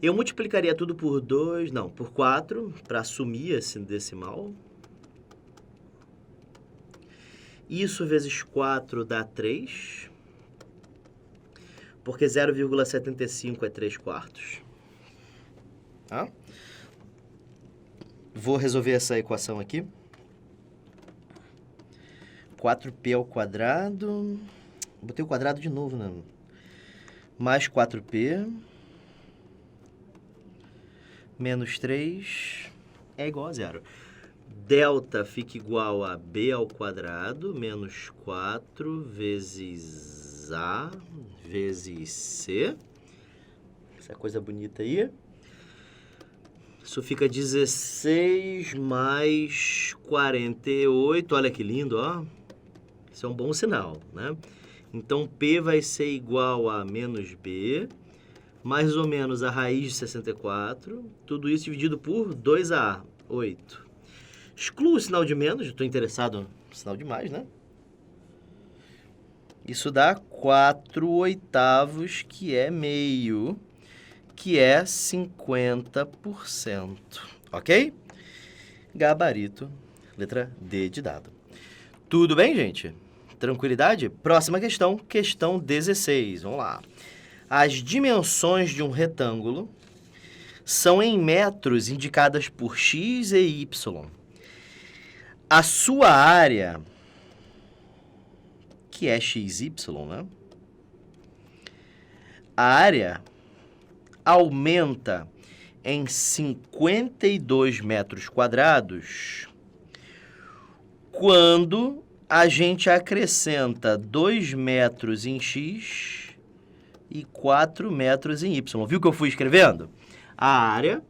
Eu multiplicaria tudo por 2, não, por 4, para assumir esse decimal. Isso vezes 4 dá 3, porque 0,75 é 3 quartos. Tá? Vou resolver essa equação aqui. 4p ao quadrado... Botei o quadrado de novo, né? Mais 4p... menos 3 é igual a zero. Delta fica igual a b ao quadrado menos 4 vezes a vezes c. Essa coisa bonita aí. Isso fica 16 mais 48. Olha que lindo, ó. Isso é um bom sinal, né? Então, P vai ser igual a menos B, mais ou menos a raiz de 64. Tudo isso dividido por 2A, 8. Excluo o sinal de menos, estou interessado no sinal de mais, né? Isso dá 4/8, que é meio, que é 50%. Ok? Gabarito, letra D de dado. Tudo bem, gente? Tranquilidade? Próxima questão, questão 16. Vamos lá. As dimensões de um retângulo são em metros indicadas por x e y. A sua área, que é xy, né? A área aumenta em 52 metros quadrados quando a gente acrescenta 2 metros em x e 4 metros em y. Viu o que eu fui escrevendo? A área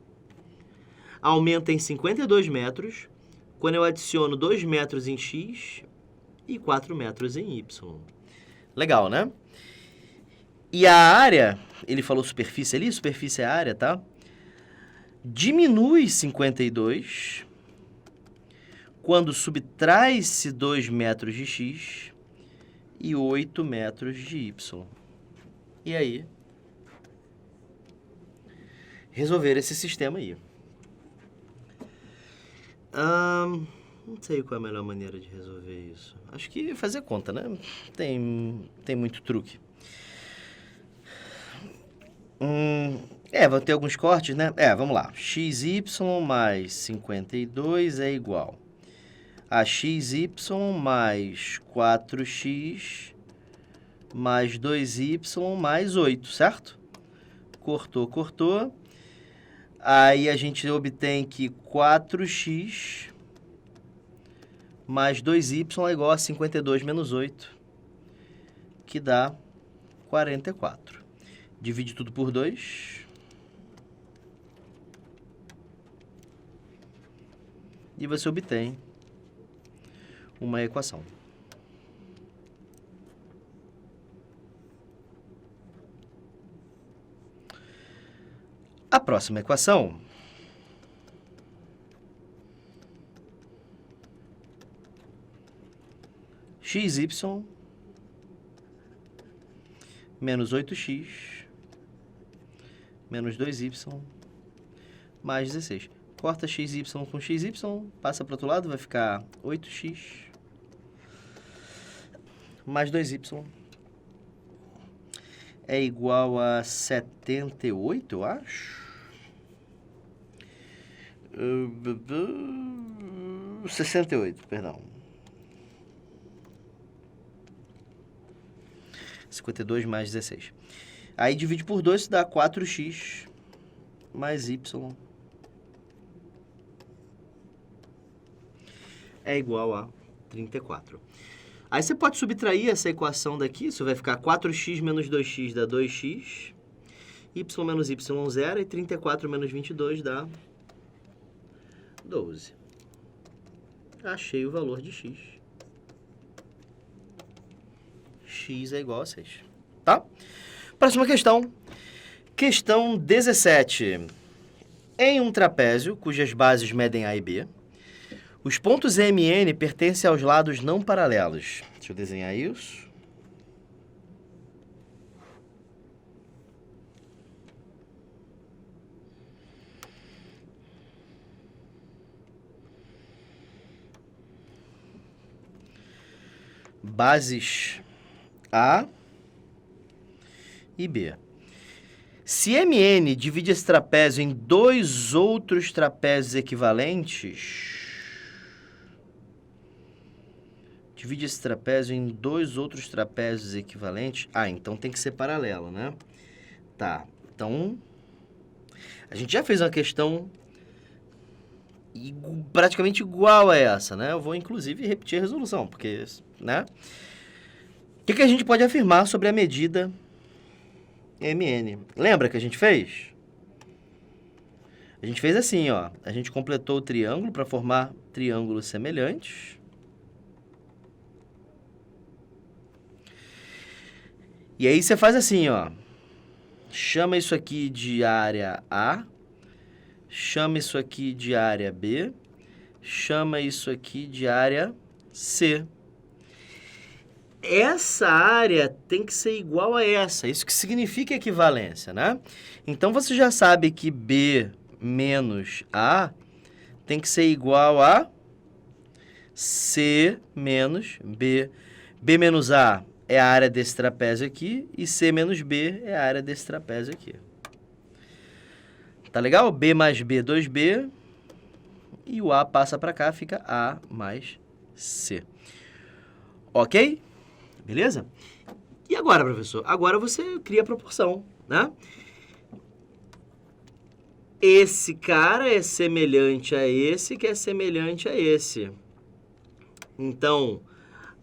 aumenta em 52 metros quando eu adiciono 2 metros em x e 4 metros em y. Legal, né? E a área, ele falou superfície ali, superfície é a área, tá? Diminui 52 quando subtrai-se 2 metros de x e 8 metros de y. E aí, resolver esse sistema aí. Não sei qual é a melhor maneira de resolver isso. Acho que fazer conta, né? Tem muito truque. Vão ter alguns cortes, né? Vamos lá. xy mais 52 é igual a xy mais 4x mais 2y mais 8, certo? Cortou, cortou. Aí a gente obtém que 4x mais 2y é igual a 52 menos 8, que dá 44. Divide tudo por 2. E você obtém uma equação. A próxima equação xy menos 8x menos 2y mais 16. Corta xy com xy, passa para o outro lado, vai ficar 8x mais 2y é igual a 78, eu acho. 68, perdão. 52 mais 16. Aí divide por 2, isso dá 4x mais y é igual a 34. Aí você pode subtrair essa equação daqui, isso vai ficar 4x menos 2x dá 2x, y menos y, 0, e 34 menos 22 dá 12. Achei o valor de x. X é igual a 6, tá? Próxima questão. Questão 17. Em um trapézio, cujas bases medem A e B, os pontos M e N pertencem aos lados não paralelos. Deixa eu desenhar isso. bases A e B. Se MN divide esse trapézio em dois outros trapézios equivalentes... Divide esse trapézio em dois outros trapézios equivalentes... Ah, então tem que ser paralelo, né? Tá, então... A gente já fez uma questão praticamente igual a essa, né? Eu vou, inclusive, repetir a resolução, porque, né? O que a gente pode afirmar sobre a medida MN? Lembra que a gente fez? A gente fez assim, ó. A gente completou o triângulo para formar triângulos semelhantes. E aí você faz assim, ó. Chama isso aqui de área A. Chama isso aqui de área B. Chama isso aqui de área C. Essa área tem que ser igual a essa. Isso que significa equivalência, né? Então, você já sabe que B menos A tem que ser igual a C menos B. B menos A é a área desse trapézio aqui e C menos B é a área desse trapézio aqui. Tá legal? B mais B, 2B. E o A passa para cá, fica A mais C. Ok? Beleza? E agora, professor? Agora você cria a proporção, né? Esse cara é semelhante a esse, que é semelhante a esse. Então,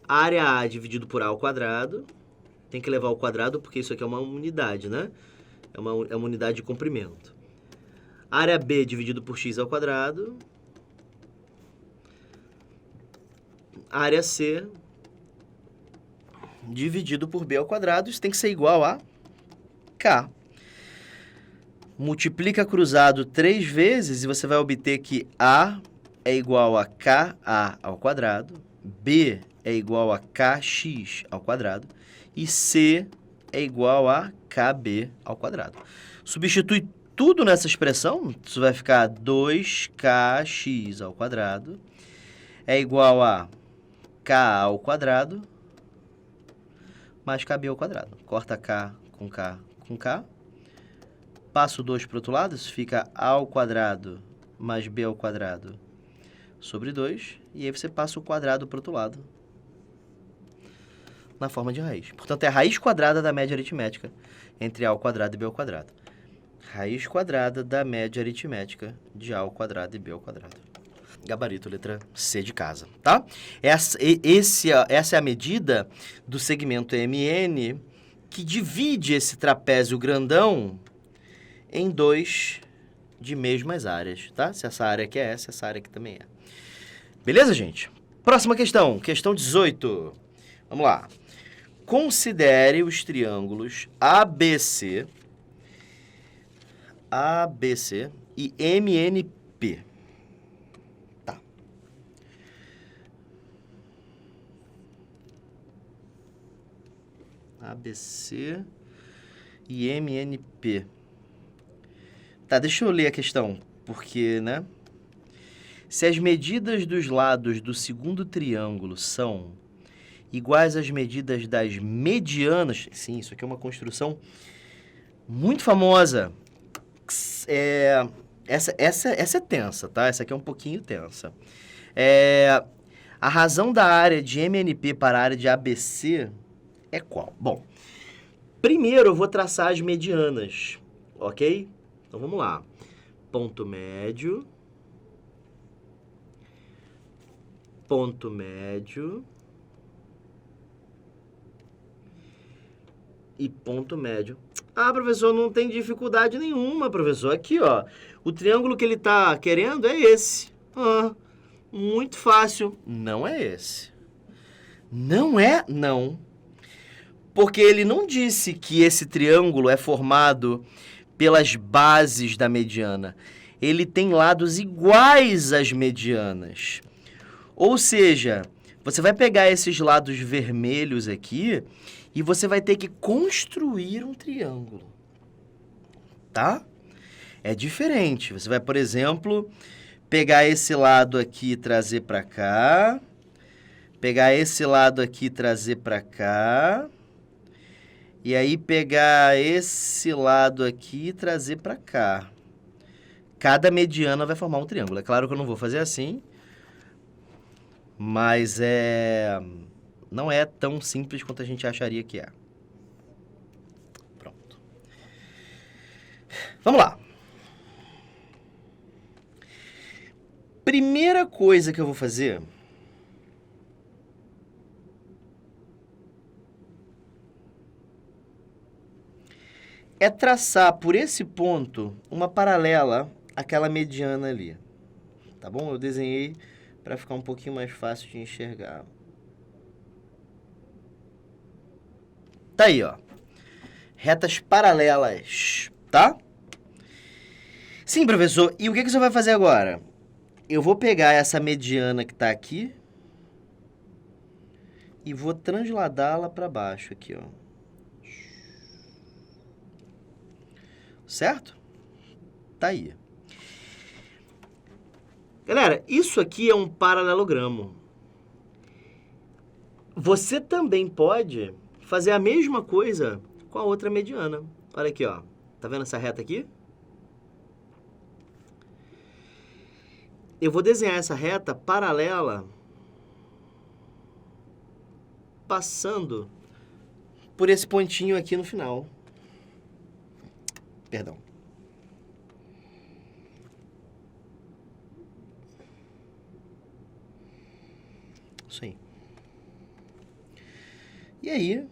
área A dividido por A ao quadrado. Tem que levar ao quadrado, porque isso aqui é uma unidade, né? É uma unidade de comprimento. Área B dividido por x ao quadrado. Área C dividido por b ao quadrado. Isso tem que ser igual a k. Multiplica cruzado 3 vezes e você vai obter que A é igual a KA ao quadrado, B é igual a KX ao quadrado e C é igual a KB ao quadrado. Substitui tudo nessa expressão, isso vai ficar 2KX ao quadrado é igual a KA ao quadrado mais KB ao quadrado. Corta K com K com K. Passo 2 para o outro lado, isso fica A ao quadrado mais B ao quadrado sobre 2. E aí você passa o quadrado para o outro lado na forma de raiz. Portanto, é a raiz quadrada da média aritmética entre A ao quadrado e B ao quadrado. Raiz quadrada da média aritmética de A ao quadrado e B ao quadrado. Gabarito, letra C de casa, tá? Essa é a medida do segmento MN que divide esse trapézio grandão em dois de mesmas áreas, tá? Se essa área aqui é essa área aqui também é. Beleza, gente? Próxima questão, questão 18. Vamos lá. Considere os triângulos ABC e MNP. Tá. ABC e MNP. Tá, deixa eu ler a questão, porque, né? Se as medidas dos lados do segundo triângulo são iguais às medidas das medianas... Sim, isso aqui é uma construção muito famosa. Essa é tensa, tá? Essa aqui é um pouquinho tensa. A razão da área de MNP para a área de ABC é qual? Bom, primeiro eu vou traçar as medianas, ok? Então, vamos lá. Ponto médio. Ponto médio. E ponto médio. Ah, professor, não tem dificuldade nenhuma, professor. Aqui, ó. O triângulo que ele está querendo é esse. Ah, muito fácil. Não é esse. Não é, não. Porque ele não disse que esse triângulo é formado pelas bases da mediana. Ele tem lados iguais às medianas. Ou seja, você vai pegar esses lados vermelhos aqui e você vai ter que construir um triângulo. Tá? É diferente. Você vai, por exemplo, pegar esse lado aqui e trazer para cá. pegar esse lado aqui e trazer para cá. E aí pegar esse lado aqui e trazer para cá. Cada mediana vai formar um triângulo. É claro que eu não vou fazer assim, mas não é tão simples quanto a gente acharia que é. Pronto. Vamos lá. Primeira coisa que eu vou fazer é traçar por esse ponto uma paralela àquela mediana ali. Tá bom? Eu desenhei para ficar um pouquinho mais fácil de enxergar. Tá aí, ó. Retas paralelas, tá? Sim, professor. E o que você vai fazer agora? Eu vou pegar essa mediana que tá aqui e vou transladá-la para baixo aqui, ó. Certo? Tá aí. Galera, isso aqui é um paralelogramo. Você também pode fazer a mesma coisa com a outra mediana. Olha aqui, ó. Tá vendo essa reta aqui? Eu vou desenhar essa reta paralela passando por esse pontinho aqui no final. Perdão. Isso aí. E aí,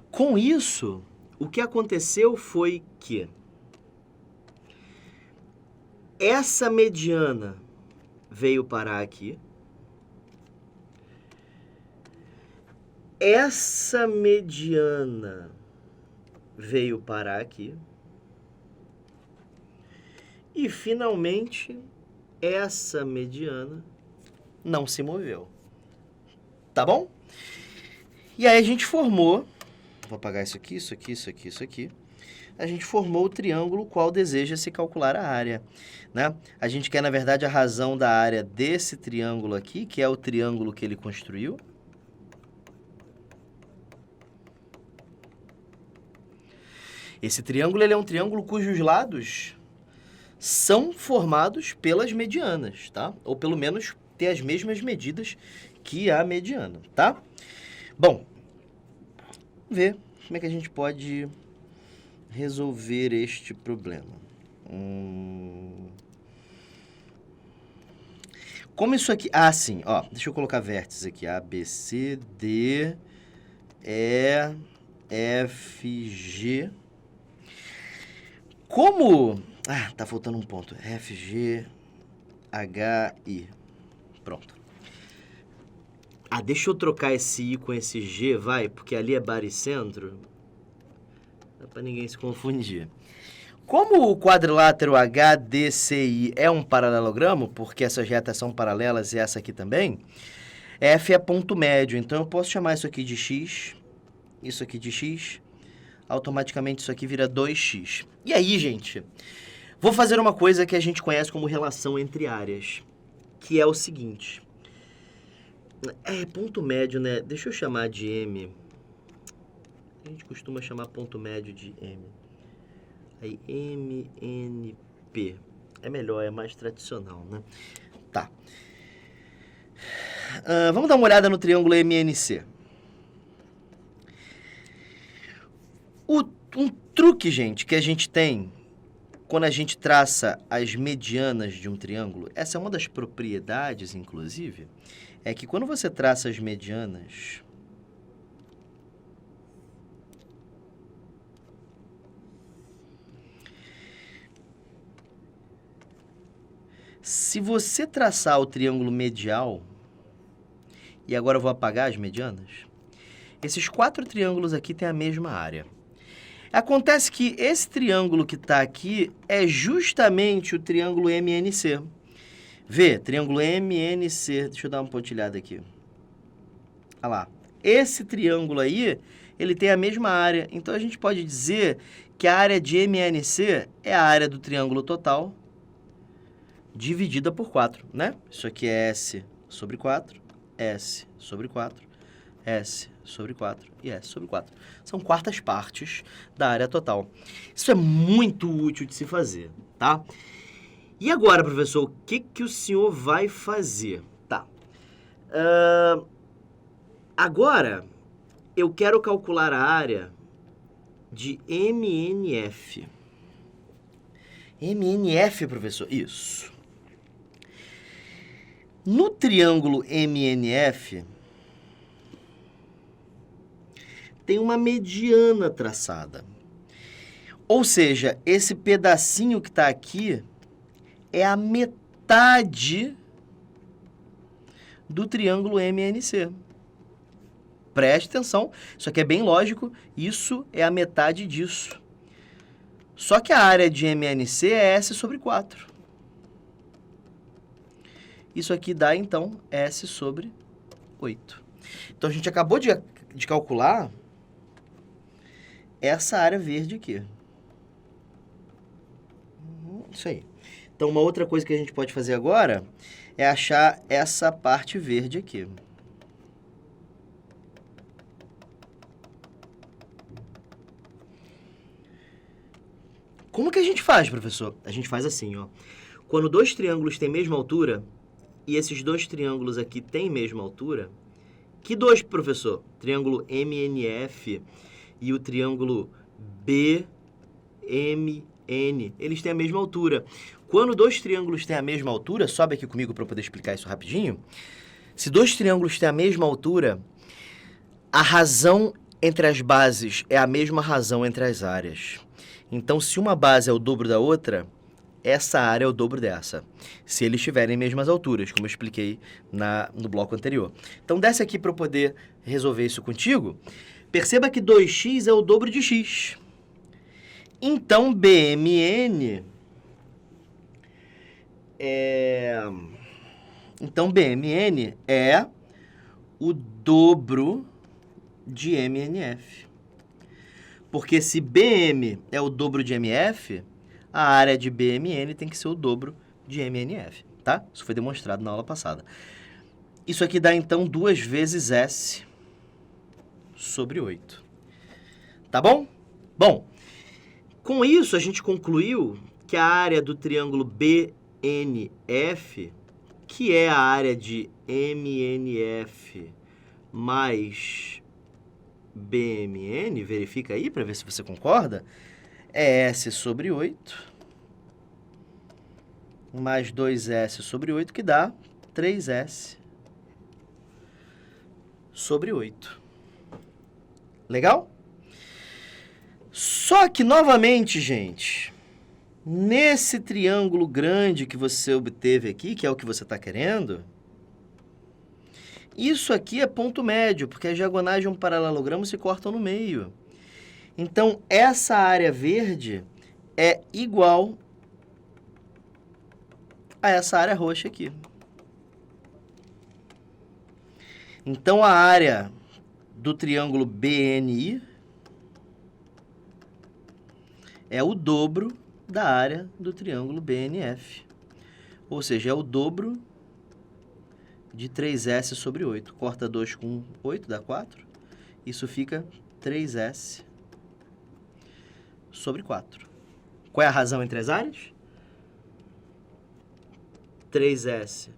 com isso, o que aconteceu foi que essa mediana veio parar aqui. Essa mediana veio parar aqui. E, finalmente, essa mediana não se moveu. Tá bom? E aí a gente formou... Vou apagar isso aqui, isso aqui, isso aqui, isso aqui. A gente formou o triângulo qual deseja se calcular a área, né? A gente quer, na verdade, a razão da área desse triângulo aqui, que é o triângulo que ele construiu. Esse triângulo ele é um triângulo cujos lados são formados pelas medianas, tá? Ou pelo menos ter as mesmas medidas que a mediana, tá? Bom, vamos ver como é que a gente pode resolver este problema. Como isso aqui... Ah, sim, ó, deixa eu colocar vértices aqui. A, B, C, D, E, F, G... Como... Ah, tá faltando um ponto. F, G, H, I. Pronto. Ah, deixa eu trocar esse I com esse G, vai, porque ali é baricentro. Dá pra ninguém se confundir. Como o quadrilátero HDCI é um paralelogramo, porque essas retas são paralelas e essa aqui também, F é ponto médio. Então, eu posso chamar isso aqui de X, isso aqui de X. Automaticamente isso aqui vira 2x. E aí, gente, vou fazer uma coisa que a gente conhece como relação entre áreas, que é o seguinte. Ponto médio, né? Deixa eu chamar de M. A gente costuma chamar ponto médio de M. Aí, MNP. É melhor, é mais tradicional, né? Tá. Vamos dar uma olhada no triângulo MNC. Um truque, gente, que a gente tem quando a gente traça as medianas de um triângulo, essa é uma das propriedades, inclusive, é que quando você traça as medianas, se você traçar o triângulo medial, e agora eu vou apagar as medianas, esses 4 triângulos aqui têm a mesma área. Acontece que esse triângulo que está aqui é justamente o triângulo MNC. Vê, triângulo MNC. Deixa eu dar uma pontilhada aqui. Olha lá. Esse triângulo aí, ele tem a mesma área. Então, a gente pode dizer que a área de MNC é a área do triângulo total dividida por 4, né? Isso aqui é S sobre 4, S sobre 4, S sobre 4 e S sobre 4. São quartas partes da área total. Isso é muito útil de se fazer, tá? E agora, professor, o que o senhor vai fazer? Tá. Agora, eu quero calcular a área de MNF. MNF, professor? Isso. No triângulo MNF, tem uma mediana traçada. Ou seja, esse pedacinho que está aqui é a metade do triângulo MNC. Preste atenção, isso aqui é bem lógico, isso é a metade disso. Só que a área de MNC é S sobre 4. Isso aqui dá, então, S sobre 8. Então, a gente acabou de calcular essa área verde aqui. Isso aí. Então, uma outra coisa que a gente pode fazer agora é achar essa parte verde aqui. Como que a gente faz, professor? A gente faz assim, ó. Quando dois triângulos têm a mesma altura, e esses dois triângulos aqui têm a mesma altura, que dois, professor? Triângulo MNF e o triângulo BMN, eles têm a mesma altura. Quando dois triângulos têm a mesma altura, sobe aqui comigo para eu poder explicar isso rapidinho. Se dois triângulos têm a mesma altura, a razão entre as bases é a mesma razão entre as áreas. Então, se uma base é o dobro da outra, essa área é o dobro dessa. Se eles tiverem mesmas alturas, como eu expliquei no bloco anterior. Então, desce aqui para eu poder resolver isso contigo. Perceba que 2x é o dobro de x. Então, BMN é o dobro de MNF. Porque se BM é o dobro de MF, a área de BMN tem que ser o dobro de MNF, tá? Isso foi demonstrado na aula passada. Isso aqui dá, então, 2 vezes S sobre 8. Tá bom? Bom, com isso a gente concluiu que a área do triângulo BNF, que é a área de MNF mais BMN, verifica aí para ver se você concorda, é S sobre 8 mais 2S sobre 8, que dá 3S sobre 8. Legal? Só que, novamente, gente, nesse triângulo grande que você obteve aqui, que é o que você está querendo, isso aqui é ponto médio, porque as diagonais de um paralelogramo se cortam no meio. Então, essa área verde é igual a essa área roxa aqui. Então, a área do triângulo BNI é o dobro da área do triângulo BNF. Ou seja, é o dobro de 3S sobre 8. Corta 2 com 8, dá 4. Isso fica 3S sobre 4. Qual é a razão entre as áreas? 3S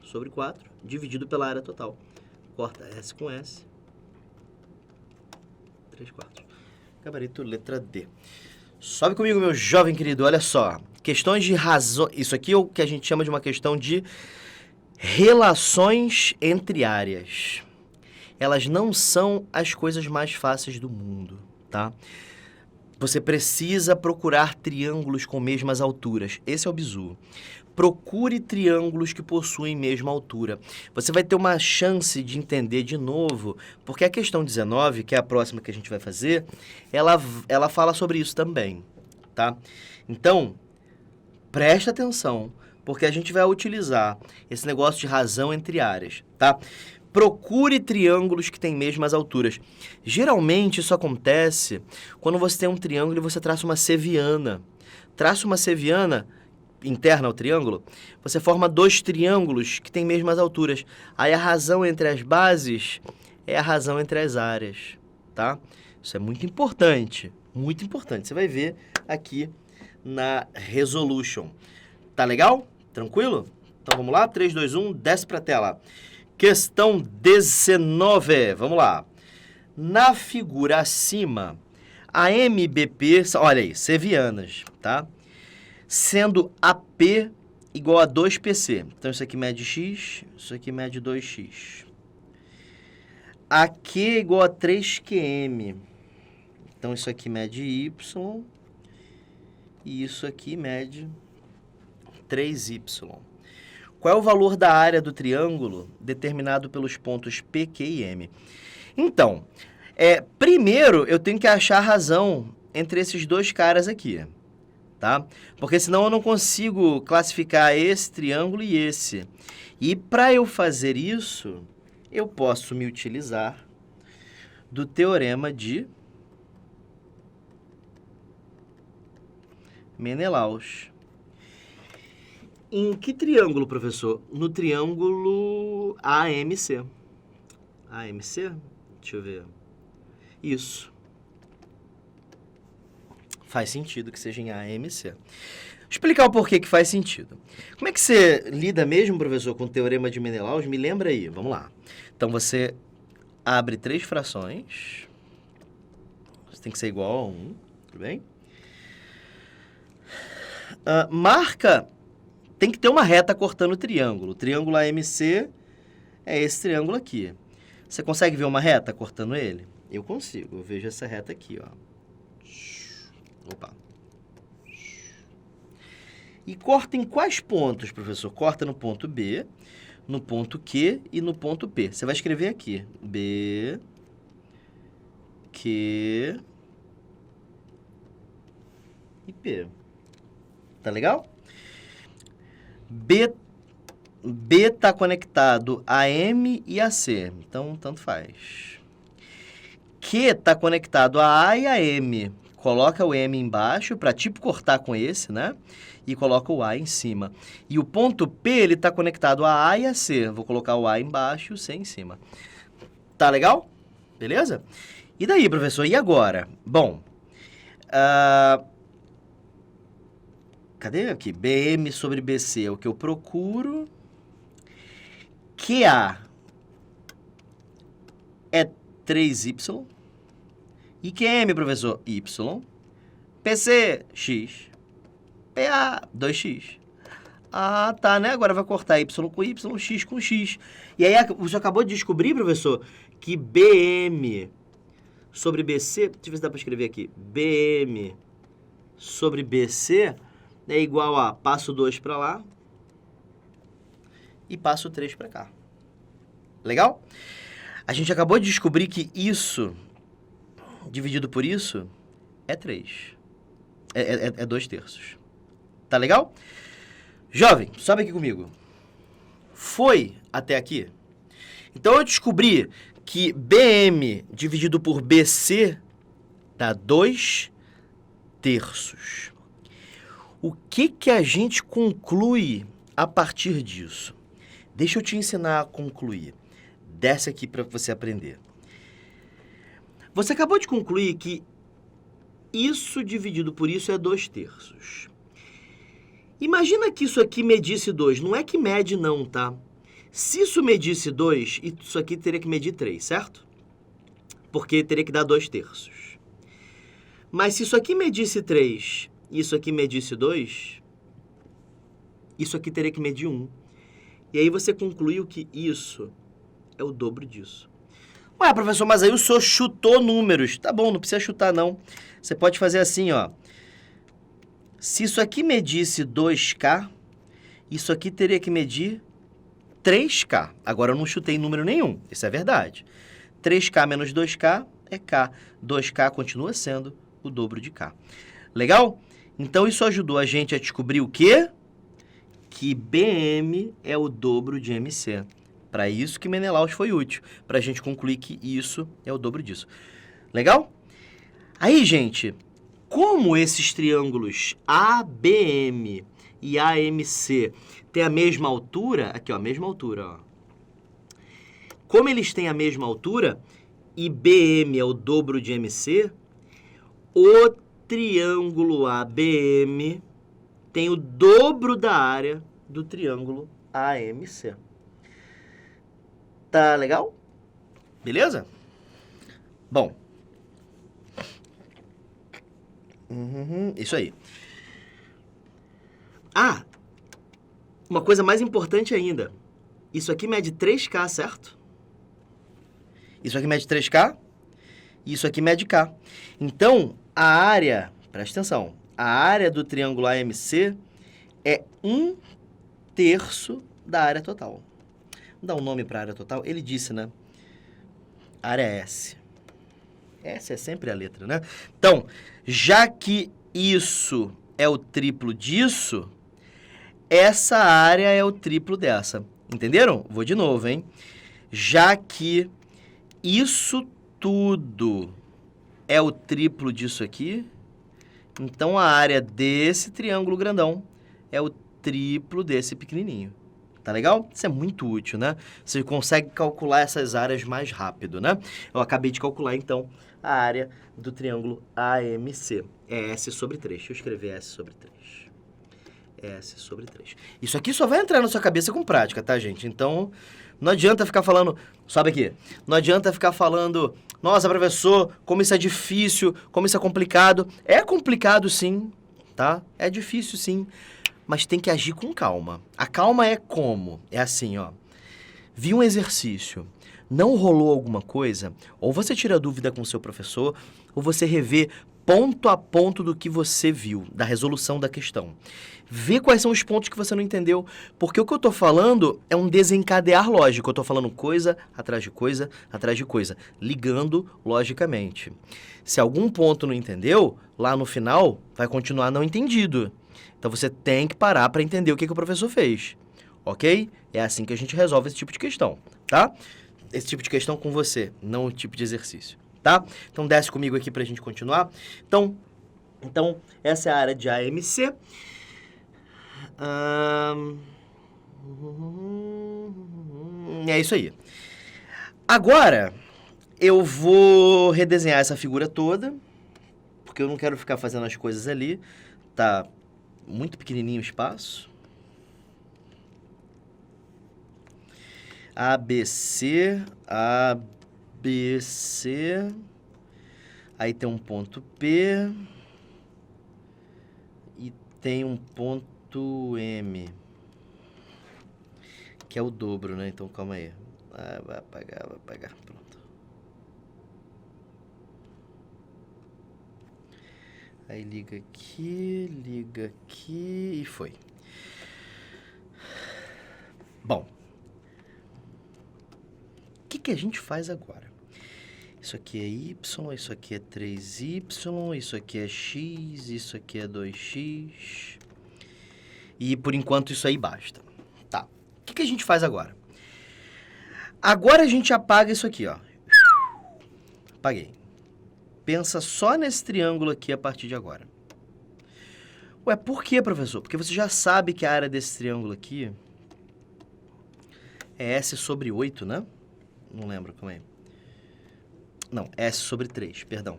sobre 4, dividido pela área total. Corta S com S. 3/4. Gabarito, letra D. Sobe comigo, meu jovem querido. Olha só. Questões de razão. Isso aqui é o que a gente chama de uma questão de relações entre áreas. Elas não são as coisas mais fáceis do mundo, tá? Você precisa procurar triângulos com mesmas alturas. Esse é o bizu. Procure triângulos que possuem mesma altura. Você vai ter uma chance de entender de novo, porque a questão 19, que é a próxima que a gente vai fazer, ela fala sobre isso também, tá? Então, preste atenção, porque a gente vai utilizar esse negócio de razão entre áreas, tá? Procure triângulos que têm mesmas alturas. Geralmente, isso acontece quando você tem um triângulo e você traça uma seviana. Traça uma seviana interna ao triângulo, você forma dois triângulos que têm mesmas alturas. Aí a razão entre as bases é a razão entre as áreas, tá? Isso é muito importante, muito importante. Você vai ver aqui na resolution. Tá legal? Tranquilo? Então vamos lá, 3, 2, 1, desce para a tela. Questão 19, vamos lá. Na figura acima, a MBP, olha aí, sevianas, tá? Sendo AP igual a 2PC. Então isso aqui mede X, isso aqui mede 2X. AQ igual a 3QM. Então isso aqui mede Y e isso aqui mede 3Y. Qual é o valor da área do triângulo determinado pelos pontos P, Q e M? Então, primeiro eu tenho que achar a razão entre esses dois caras aqui, tá? Porque senão eu não consigo classificar esse triângulo e esse. E para eu fazer isso, eu posso me utilizar do teorema de Menelaus. Em que triângulo, professor? No triângulo AMC. AMC? Deixa eu ver. Isso. Faz sentido que seja em AMC. Vou explicar o porquê que faz sentido. Como é que você lida mesmo, professor, com o teorema de Menelaus? Me lembra aí, vamos lá. Então, você abre 3 frações. Isso tem que ser igual a 1, tudo bem? Marca, tem que ter uma reta cortando o triângulo. O triângulo AMC é esse triângulo aqui. Você consegue ver uma reta cortando ele? Eu consigo, eu vejo essa reta aqui, ó. Opa. E corta em quais pontos, professor? Corta no ponto B, no ponto Q e no ponto P. Você vai escrever aqui. B, Q e P. Tá legal? B está conectado a M e a C. Então, tanto faz. Q está conectado a A e a M. Coloca o M embaixo para tipo cortar com esse, né? E coloca o A em cima. E o ponto P, ele está conectado a A e a C. Vou colocar o A embaixo e o C em cima. Tá legal? Beleza? E daí, professor? E agora? Bom, cadê aqui? BM sobre BC é o que eu procuro. QA é 3Y. E QM, professor? Y. PC, X. PA, 2X. Ah, tá, né? Agora vai cortar Y com Y, X com X. E aí, você acabou de descobrir, professor, que BM sobre BC... Deixa eu ver se dá para escrever aqui. BM sobre BC é igual a passo 2 para lá e passo 3 para cá. Legal? A gente acabou de descobrir que isso, dividido por isso, é 3. É 2/3. Tá legal? Jovem, sobe aqui comigo. Foi até aqui? Então, eu descobri que BM dividido por BC dá 2/3. O que a gente conclui a partir disso? Deixa eu te ensinar a concluir. Desce aqui para você aprender. Você acabou de concluir que isso dividido por isso é 2/3. Imagina que isso aqui medisse 2. Não é que mede não, tá? Se isso medisse 2, isso aqui teria que medir 3, certo? Porque teria que dar 2/3. Mas se isso aqui medisse 3 e isso aqui medisse 2, isso aqui teria que medir 1. E aí você concluiu que isso é o dobro disso. Ué, professor, mas aí o senhor chutou números. Tá bom, não precisa chutar, não. Você pode fazer assim, ó. Se isso aqui medisse 2K, isso aqui teria que medir 3K. Agora eu não chutei número nenhum, isso é verdade. 3K menos 2K é K. 2K continua sendo o dobro de K. Legal? Então isso ajudou a gente a descobrir o quê? Que BM é o dobro de MC. Para isso que Menelaus foi útil, para a gente concluir que isso é o dobro disso. Legal? Aí, gente, Como esses triângulos ABM e AMC têm a mesma altura, aqui ó, a mesma altura, ó. Como eles têm a mesma altura e BM é o dobro de MC, o triângulo ABM tem o dobro da área do triângulo AMC. Tá legal? Beleza? Bom. Isso aí. Ah, uma coisa mais importante ainda. Isso aqui mede 3K, certo? Isso aqui mede 3K. E isso aqui mede K. Então, a área, presta atenção, a área do triângulo AMC é 1/3 da área total. Vamos dar um nome para a área total? Ele disse, né? Área S. S é sempre a letra, né? Então, já que isso é o triplo disso, essa área é o triplo dessa. Entenderam? Vou de novo, hein? Já que isso tudo é o triplo disso aqui, então a área desse triângulo grandão é o triplo desse pequenininho. Tá legal? Isso é muito útil, né? Você consegue calcular essas áreas mais rápido, né? Eu acabei de calcular, então, a área do triângulo AMC. É S sobre 3. Deixa eu escrever S sobre 3. S sobre 3. Isso aqui só vai entrar na sua cabeça com prática, tá, gente? Então, não adianta ficar falando... Sobe aqui. Não adianta ficar falando... Nossa, professor, como isso é difícil, como isso é complicado. É complicado, sim, tá? É difícil, sim. Mas tem que agir com calma. A calma é como? É assim, ó. Vi um exercício, não rolou alguma coisa, ou você tira dúvida com o seu professor, ou você revê ponto a ponto do que você viu, da resolução da questão. Vê quais são os pontos que você não entendeu, porque o que eu estou falando é um desencadear lógico. Eu estou falando coisa, atrás de coisa, atrás de coisa, ligando logicamente. Se algum ponto não entendeu, lá no final vai continuar não entendido. Então você tem que parar para entender o que o professor fez, ok? É assim que a gente resolve esse tipo de questão, tá? Esse tipo de questão com você, não o tipo de exercício, tá? Então desce comigo aqui para a gente continuar. Então, essa é a área de AMC. É isso aí. Agora, eu vou redesenhar essa figura toda, porque eu não quero ficar fazendo as coisas ali. Tá muito pequenininho o espaço. ABC, ABC. Aí tem um ponto P. E tem um ponto M. Que é o dobro, né? Então, calma aí. Vai apagar. Pronto. Aí liga aqui e foi. Bom. O que a gente faz agora? Isso aqui é Y, isso aqui é 3Y, isso aqui é X, isso aqui é 2X. E por enquanto isso aí basta. Tá. O que a gente faz agora? Agora a gente apaga isso aqui, ó. Apaguei. Pensa só nesse triângulo aqui a partir de agora. Ué, por quê, professor? Porque você já sabe que a área desse triângulo aqui é S sobre 8, né? Não lembro como é. Não, S sobre 3, perdão.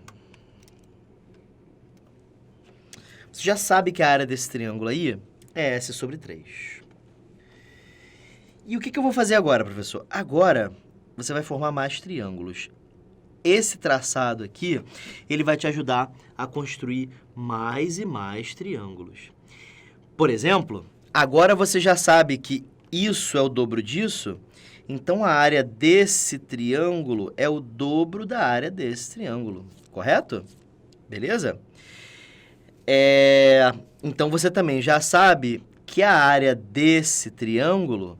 Você já sabe que a área desse triângulo aí é S sobre 3. E o que eu vou fazer agora, professor? Agora, você vai formar mais triângulos. Esse traçado aqui, ele vai te ajudar a construir mais e mais triângulos. Por exemplo, agora você já sabe que isso é o dobro disso, então a área desse triângulo é o dobro da área desse triângulo, correto? Beleza? Então você também já sabe que a área desse triângulo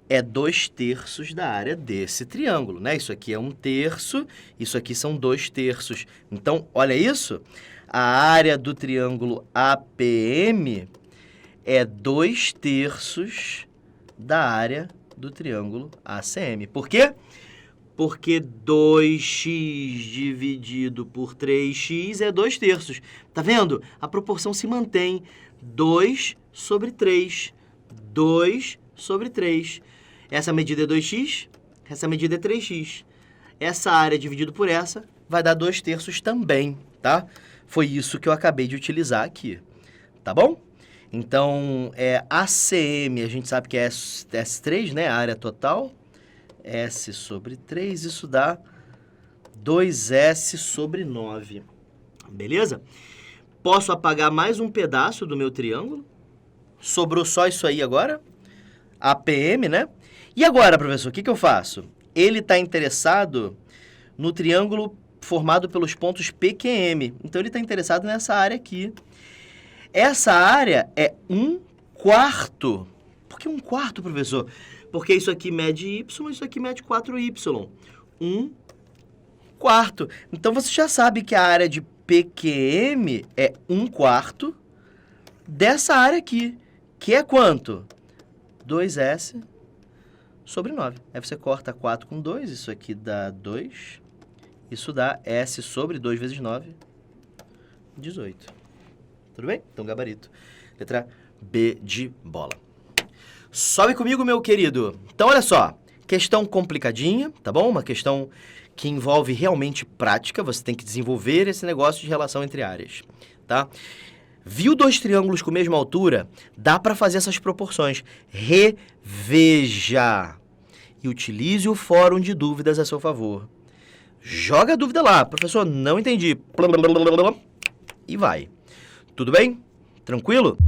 é 2/3 da área desse triângulo, né? Isso aqui é 1/3, isso aqui são 2/3. Então, olha isso. A área do triângulo APM é 2/3 da área do triângulo ACM. Por quê? Porque 2x dividido por 3x é 2/3. Tá vendo? A proporção se mantém. 2 sobre 3. 2 sobre 3. Essa medida é 2x, essa medida é 3x. Essa área dividido por essa vai dar 2/3 também, tá? Foi isso que eu acabei de utilizar aqui, tá bom? Então, ACM, a gente sabe que é S3, né? A área total. S sobre 3, isso dá 2S sobre 9. Beleza? Posso apagar mais um pedaço do meu triângulo. Sobrou só isso aí agora. APM, né? E agora, professor, o que eu faço? Ele está interessado no triângulo formado pelos pontos PQM. Então, ele está interessado nessa área aqui. Essa área é 1/4. Por que 1/4, professor? Porque isso aqui mede y, isso aqui mede 4y. 1/4. Então, você já sabe que a área de PQM é 1/4 dessa área aqui, que é quanto? 2S sobre 9. Aí você corta 4 com 2, isso aqui dá 2. Isso dá S sobre 2 vezes 9, 18. Tudo bem? Então, gabarito. Letra B de bola. Sobe comigo, meu querido. Então, olha só. Questão complicadinha, tá bom? Uma questão que envolve realmente prática. Você tem que desenvolver esse negócio de relação entre áreas, tá? Viu dois triângulos com a mesma altura? Dá para fazer essas proporções. Reveja. E utilize o fórum de dúvidas a seu favor. Joga a dúvida lá. Professor, não entendi. E vai. Tudo bem? Tranquilo?